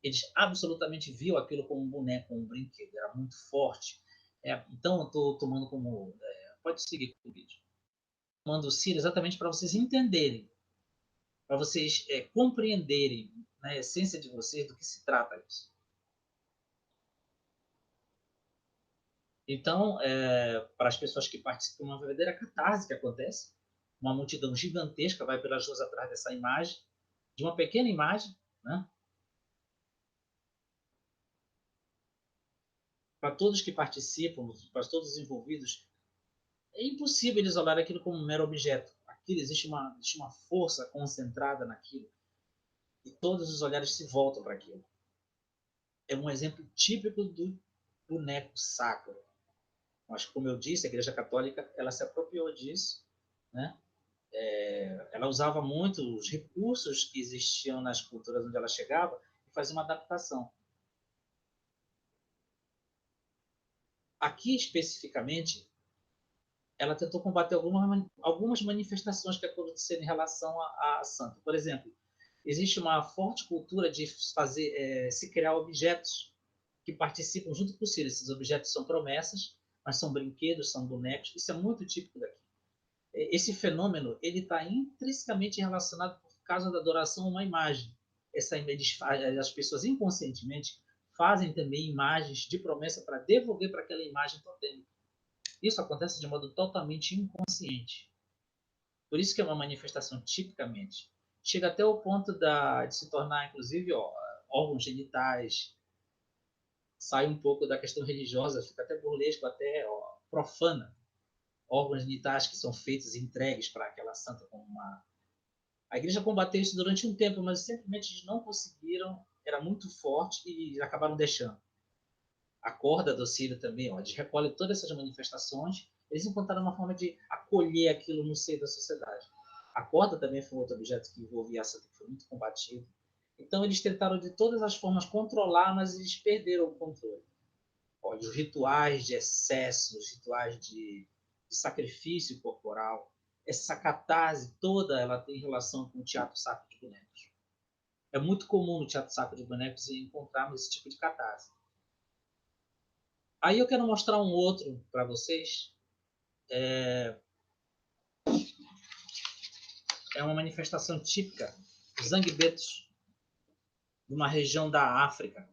Eles absolutamente viam aquilo como um boneco, um brinquedo, era muito forte. Então, eu estou tomando como... pode seguir com o vídeo. Tomando o Círio exatamente para vocês entenderem, para vocês compreenderem na essência de vocês do que se trata isso. Então, para as pessoas que participam, uma verdadeira catarse que acontece. Uma multidão gigantesca vai pelas ruas atrás dessa imagem, de uma pequena imagem, né? Para todos que participam, para todos os envolvidos, é impossível eles olharem aquilo como um mero objeto. Aquilo, existe uma força concentrada naquilo, e todos os olhares se voltam para aquilo. É um exemplo típico do boneco sacro. Mas, como eu disse, a Igreja Católica ela se apropriou disso, né? Ela usava muito os recursos que existiam nas culturas onde ela chegava e fazia uma adaptação. Aqui, especificamente, ela tentou combater algumas manifestações que aconteceram em relação a santo. Por exemplo, existe uma forte cultura de se criar objetos que participam junto com o Círio. Esses objetos são promessas, mas são brinquedos, são bonecos. Isso é muito típico daqui. Esse fenômeno ele está intrinsecamente relacionado por causa da adoração a uma imagem. As pessoas inconscientemente fazem também imagens de promessa para devolver para aquela imagem totêmica. Isso acontece de modo totalmente inconsciente. Por isso que é uma manifestação tipicamente. Chega até o ponto de se tornar, inclusive, órgãos genitais. Sai um pouco da questão religiosa, fica até burlesco, até profana. Órgãos genitais que são feitos e entregues para aquela santa como uma... A igreja combateu isso durante um tempo, mas simplesmente eles não conseguiram, era muito forte e acabaram deixando. A corda do Círio também, eles recolhem todas essas manifestações, eles encontraram uma forma de acolher aquilo no seio da sociedade. A corda também foi outro objeto que envolvia a santa, que foi muito combatido. Então eles tentaram de todas as formas controlar, mas eles perderam o controle. Os rituais de excesso, os rituais de sacrifício corporal, essa catarse toda ela tem relação com o teatro sacro de bonecos. É muito comum no teatro sacro de bonecos encontrarmos esse tipo de catarse. Aí eu quero mostrar um outro para vocês. É uma manifestação típica dos Zangbetos, de uma região da África.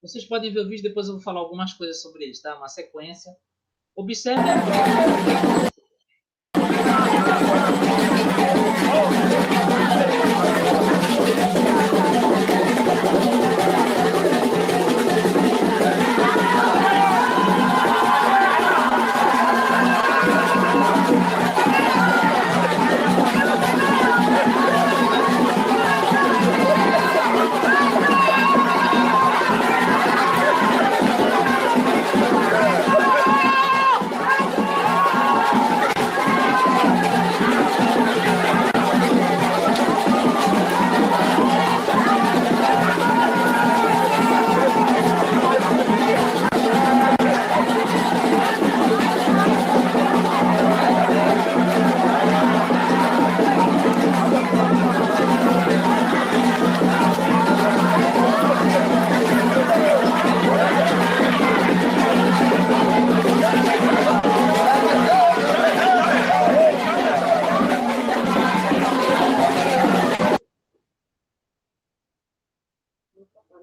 Vocês podem ver o vídeo, depois eu vou falar algumas coisas sobre eles, tá? Uma sequência. Observe.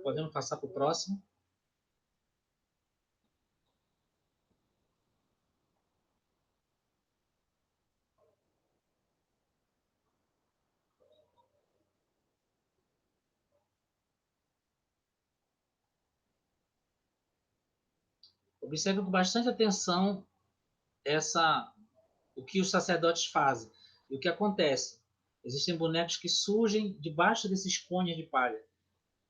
Podemos passar para o próximo. Observe com bastante atenção o que os sacerdotes fazem e o que acontece. Existem bonecos que surgem debaixo desses cones de palha.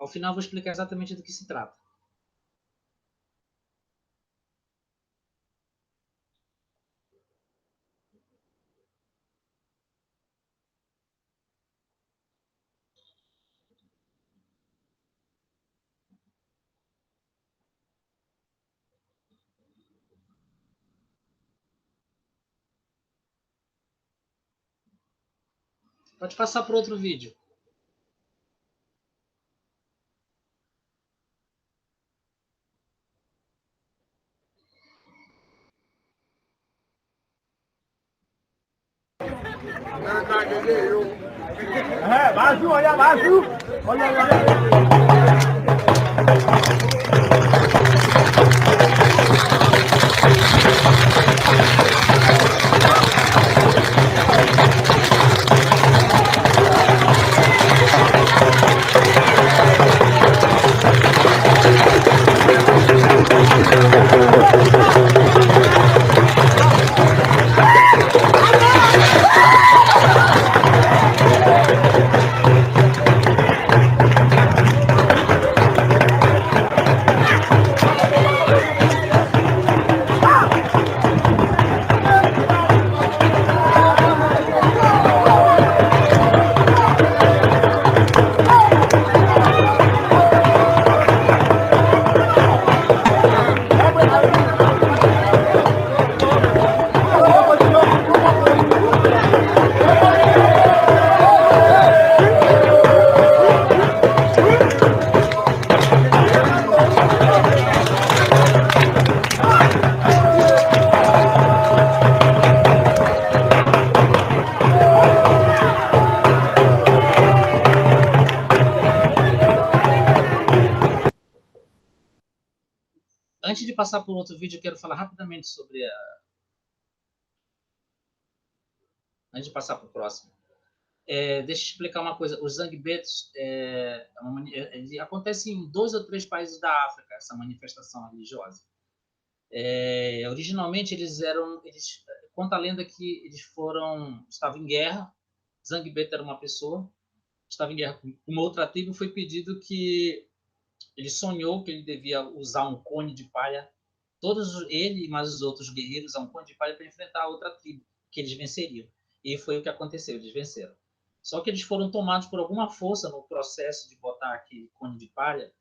Ao final, vou explicar exatamente do que se trata. Pode passar para outro vídeo. Antes de passar por outro vídeo, eu quero falar rapidamente sobre Antes de passar para o próximo. Deixa eu explicar uma coisa. Os Zangbetos acontece em 2 ou 3 países da África, essa manifestação religiosa. Originalmente, conta a lenda que eles estavam em guerra. Zangbeto era uma pessoa, estava em guerra com uma outra tribo. Foi pedido que ele sonhou que ele devia usar um cone de palha, ele e mais os outros guerreiros usar um cone de palha para enfrentar a outra tribo, que eles venceriam. E foi o que aconteceu, eles venceram. Só que eles foram tomados por alguma força no processo de botar aquele cone de palha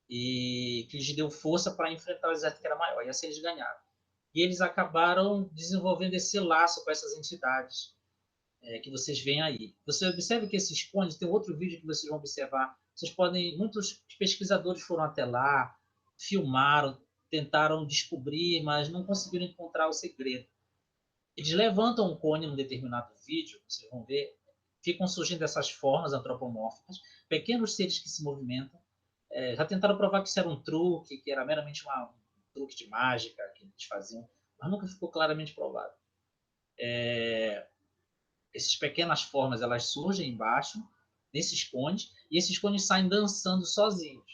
e que lhes deu força para enfrentar o exército que era maior, e assim eles ganharam. E eles acabaram desenvolvendo esse laço com essas entidades que vocês veem aí. Você observa que esses cones, tem outro vídeo que vocês vão observar, muitos pesquisadores foram até lá, filmaram, tentaram descobrir, mas não conseguiram encontrar o segredo. Eles levantam um cone num determinado vídeo, vocês vão ver, ficam surgindo essas formas antropomórficas, pequenos seres que se movimentam. Já tentaram provar que isso era um truque, que era meramente um truque de mágica que eles faziam, mas nunca ficou claramente provado. Essas pequenas formas, elas surgem embaixo, nesses cones, e esses cones saem dançando sozinhos.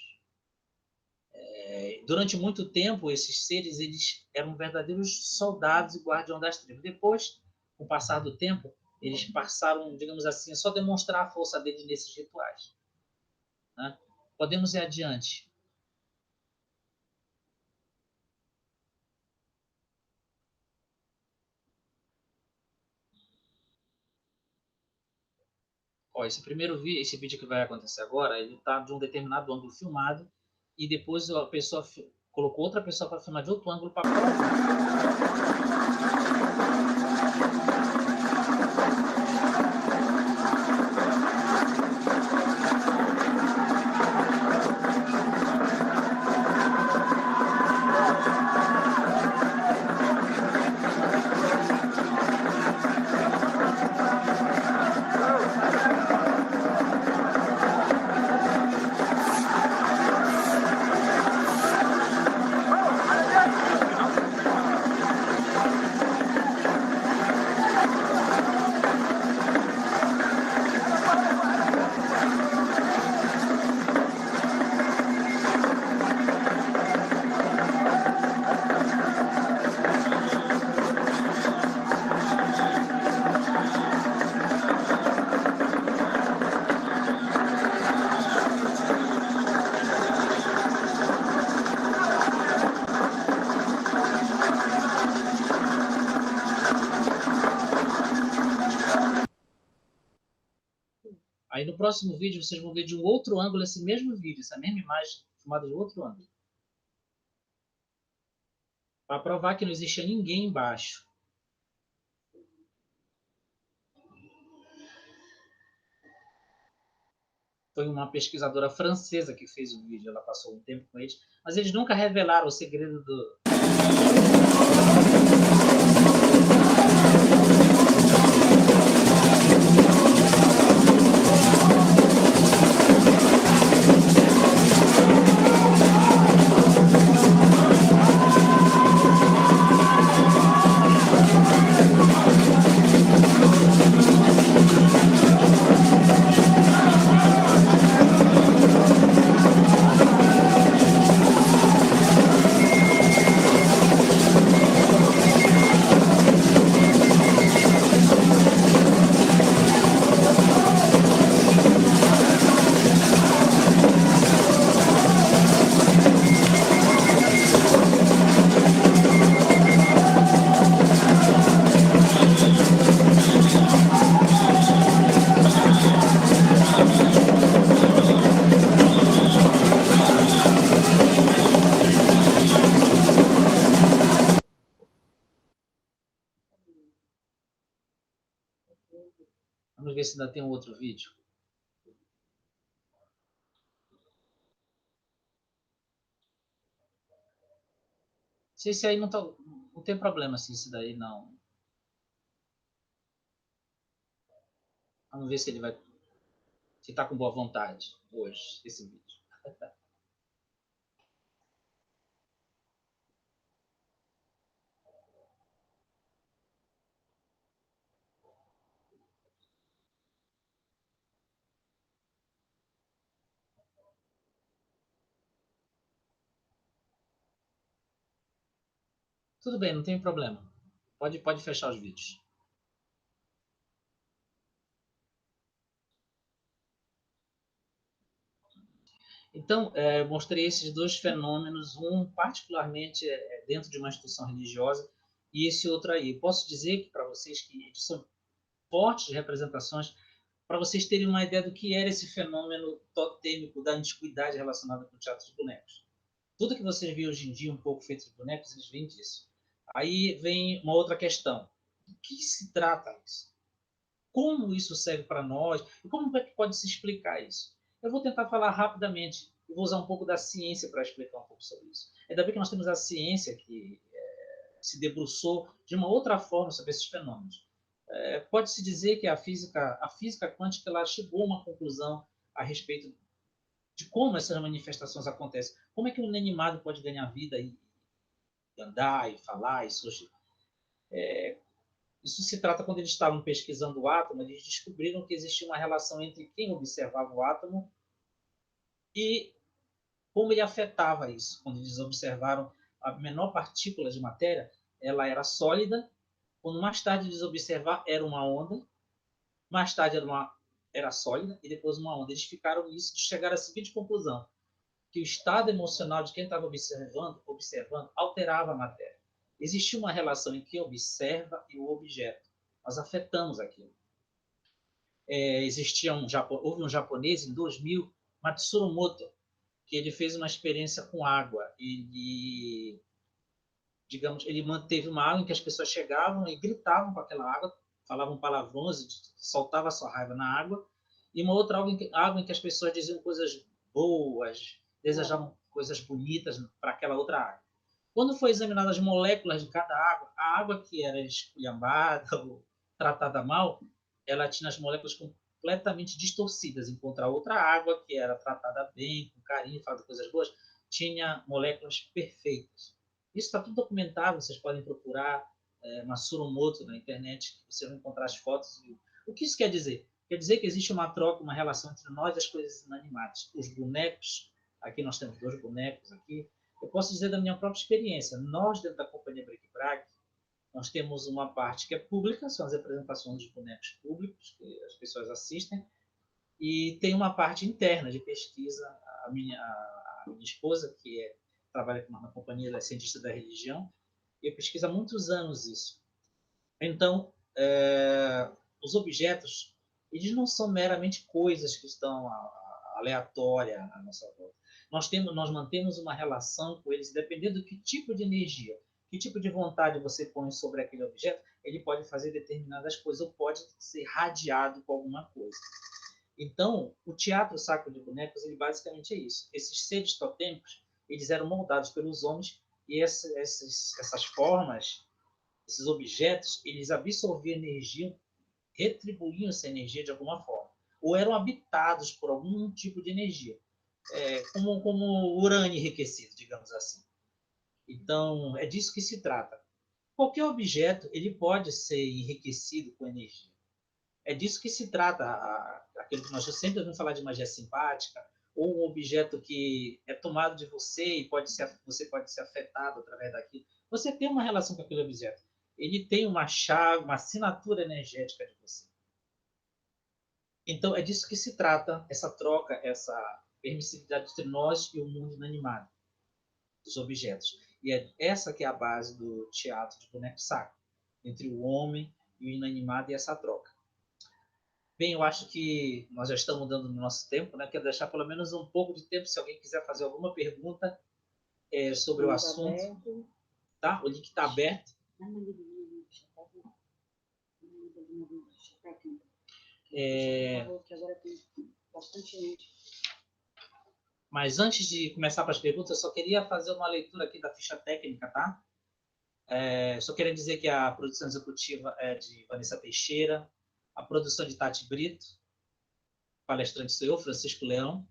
Durante muito tempo, esses seres eles eram verdadeiros soldados e guardiões das tribos. Depois, com o passar do tempo, eles passaram, digamos assim, a só demonstrar a força deles nesses rituais. Né? Podemos ir adiante. Esse vídeo que vai acontecer agora, ele está de um determinado ângulo filmado e depois a pessoa colocou outra pessoa para filmar de outro ângulo para no próximo vídeo vocês vão ver de um outro ângulo esse mesmo vídeo, essa mesma imagem, filmada de outro ângulo. Para provar que não existia ninguém embaixo. Foi uma pesquisadora francesa que fez o vídeo, ela passou um tempo com eles, mas eles nunca revelaram o segredo do... Vamos ver se ainda tem um outro vídeo. Se esse aí não tá, não tem problema se esse daí não. Vamos ver se ele vai, se está com boa vontade hoje esse vídeo. Tudo bem, não tem problema. Pode fechar os vídeos. Então, eu mostrei esses dois fenômenos, um particularmente dentro de uma instituição religiosa e esse outro aí. Posso dizer para vocês que são fortes representações para vocês terem uma ideia do que era esse fenômeno totêmico da antiguidade relacionada com o teatro de bonecos. Tudo que vocês veem hoje em dia um pouco feito de bonecos, eles vêm disso. Aí vem uma outra questão. Do que se trata isso? Como isso serve para nós? E como é que pode se explicar isso? Eu vou tentar falar rapidamente. Eu vou usar um pouco da ciência para explicar um pouco sobre isso. Ainda bem que nós temos a ciência que se debruçou de uma outra forma sobre esses fenômenos. Pode-se dizer que a física quântica ela chegou a uma conclusão a respeito de como essas manifestações acontecem. Como é que um inanimado pode ganhar vida e andar, e falar, e surgir? Isso se trata quando eles estavam pesquisando o átomo, eles descobriram que existia uma relação entre quem observava o átomo e como ele afetava isso. Quando eles observaram a menor partícula de matéria, ela era sólida. Quando mais tarde eles observaram, era uma onda. Mais tarde era sólida e depois uma onda. Eles ficaram nisso e chegaram à seguinte conclusão, que o estado emocional de quem estava observando alterava a matéria. Existia uma relação entre quem observa e o objeto. Nós afetamos aquilo. Houve um japonês em 2000, Matsuro Moto, que ele fez uma experiência com água. Ele manteve uma água em que as pessoas chegavam e gritavam com aquela água, falavam palavrões, soltavam a sua raiva na água, e uma outra água em que as pessoas diziam coisas boas, desejavam coisas bonitas para aquela outra água. Quando foi examinada as moléculas de cada água, a água que era esculhambada ou tratada mal, ela tinha as moléculas completamente distorcidas, enquanto a outra água, que era tratada bem, com carinho, falando coisas boas, tinha moléculas perfeitas. Isso está tudo documentado, vocês podem procurar Matsuro Moto na internet, você vai encontrar as fotos. O que isso quer dizer? Quer dizer que existe uma troca, uma relação entre nós e as coisas inanimadas. Os bonecos, aqui nós temos 2 bonecos aqui. Eu posso dizer da minha própria experiência. Nós, dentro da companhia Bric Brac, nós temos uma parte que é pública, são as apresentações dos bonecos públicos, que as pessoas assistem, e tem uma parte interna de pesquisa. A minha esposa, que trabalha na companhia, ela é cientista da religião, e pesquisa há muitos anos isso. Então, os objetos, Eles não são meramente coisas que estão aleatórias à nossa volta. Nós mantemos uma relação com eles, dependendo do que tipo de energia, que tipo de vontade você põe sobre aquele objeto, ele pode fazer determinadas coisas ou pode ser radiado com alguma coisa. Então, o teatro sacro de bonecos, ele basicamente é isso. Esses seres totêmicos, eles eram moldados pelos homens e essas formas, esses objetos, eles absorviam energia, retribuíam essa energia de alguma forma. Ou eram habitados por algum tipo de energia, como urânio enriquecido, digamos assim. Então, é disso que se trata. Qualquer objeto ele pode ser enriquecido com energia. É disso que se trata aquilo que nós sempre ouvimos falar de magia simpática, ou um objeto que é tomado de você e você pode ser afetado através daquilo. Você tem uma relação com aquele objeto. Ele tem uma chave, uma assinatura energética de você. Então, é disso que se trata essa troca, essa permissividade entre nós e o mundo inanimado dos objetos. E é essa que é a base do teatro de boneco sacro, entre o homem e o inanimado e essa troca. Bem, eu acho que nós já estamos dando no nosso tempo, né? Quero deixar pelo menos um pouco de tempo se alguém quiser fazer alguma pergunta sobre o assunto. Tá? O link está aberto. Mas antes de começar para as perguntas, eu só queria fazer uma leitura aqui da ficha técnica, tá? Só queria dizer que a produção executiva é de Vanessa Teixeira, a produção de Tati Brito, palestrante sou eu, Francisco Leão,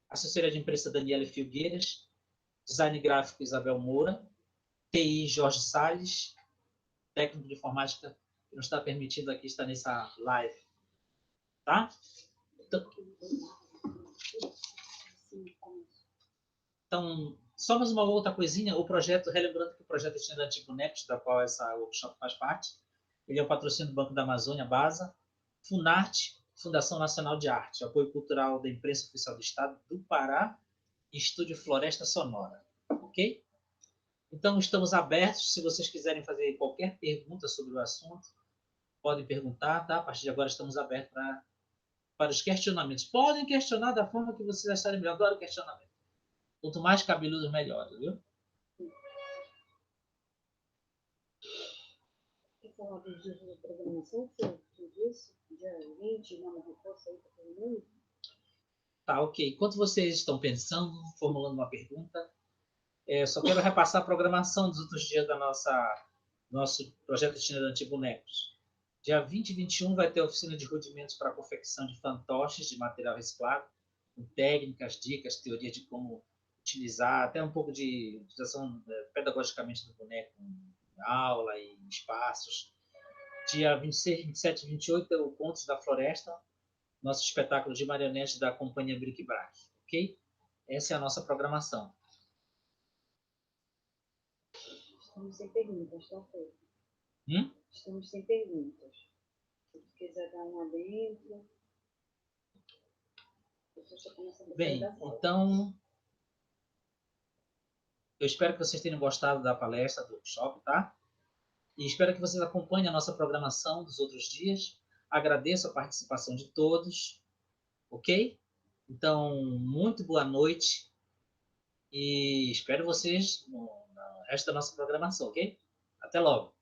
assessoria de imprensa Daniela Filgueiras, design gráfico Isabel Moura, TI Jorge Salles, técnico de informática que não está permitido aqui estar nessa live. Tá? Então, só mais uma outra coisinha, o projeto, relembrando que o projeto Itinerante Bonecos, da qual essa workshop faz parte, ele é o patrocínio do Banco da Amazônia, BASA, Funarte, Fundação Nacional de Arte, apoio cultural da Imprensa Oficial do Estado do Pará e Estúdio Floresta Sonora. Ok? Então, estamos abertos, se vocês quiserem fazer qualquer pergunta sobre o assunto, podem perguntar, tá? A partir de agora estamos abertos para os questionamentos. Podem questionar da forma que vocês acharem melhor. Adoro questionamento. Quanto mais cabeludo, melhor, viu? Quer falar dos dias de programação que tu disse? Dia 20, não, reforço aí para todo mundo? Tá, ok. Enquanto vocês estão pensando, formulando uma pergunta, só quero repassar a programação dos outros dias da nosso projeto itinerante Bonecos. Dia 20 e 21 vai ter a oficina de rudimentos para a confecção de fantoches de material reciclado, com técnicas, dicas, teoria de como utilizar, até um pouco de utilização pedagogicamente do boneco em aula e em espaços. Dia 26, 27 e 28 é o Contos da Floresta, nosso espetáculo de marionetes da companhia Bric Brac, ok? Essa é a nossa programação. Estamos sem perguntas, tá, Pedro? Estamos sem perguntas. Se você quiser dar um adentro. Bem, então, eu espero que vocês tenham gostado da palestra, do workshop, tá? E espero que vocês acompanhem a nossa programação dos outros dias. Agradeço a participação de todos, ok? Então, muito boa noite e espero vocês no resto da nossa programação, ok? Até logo!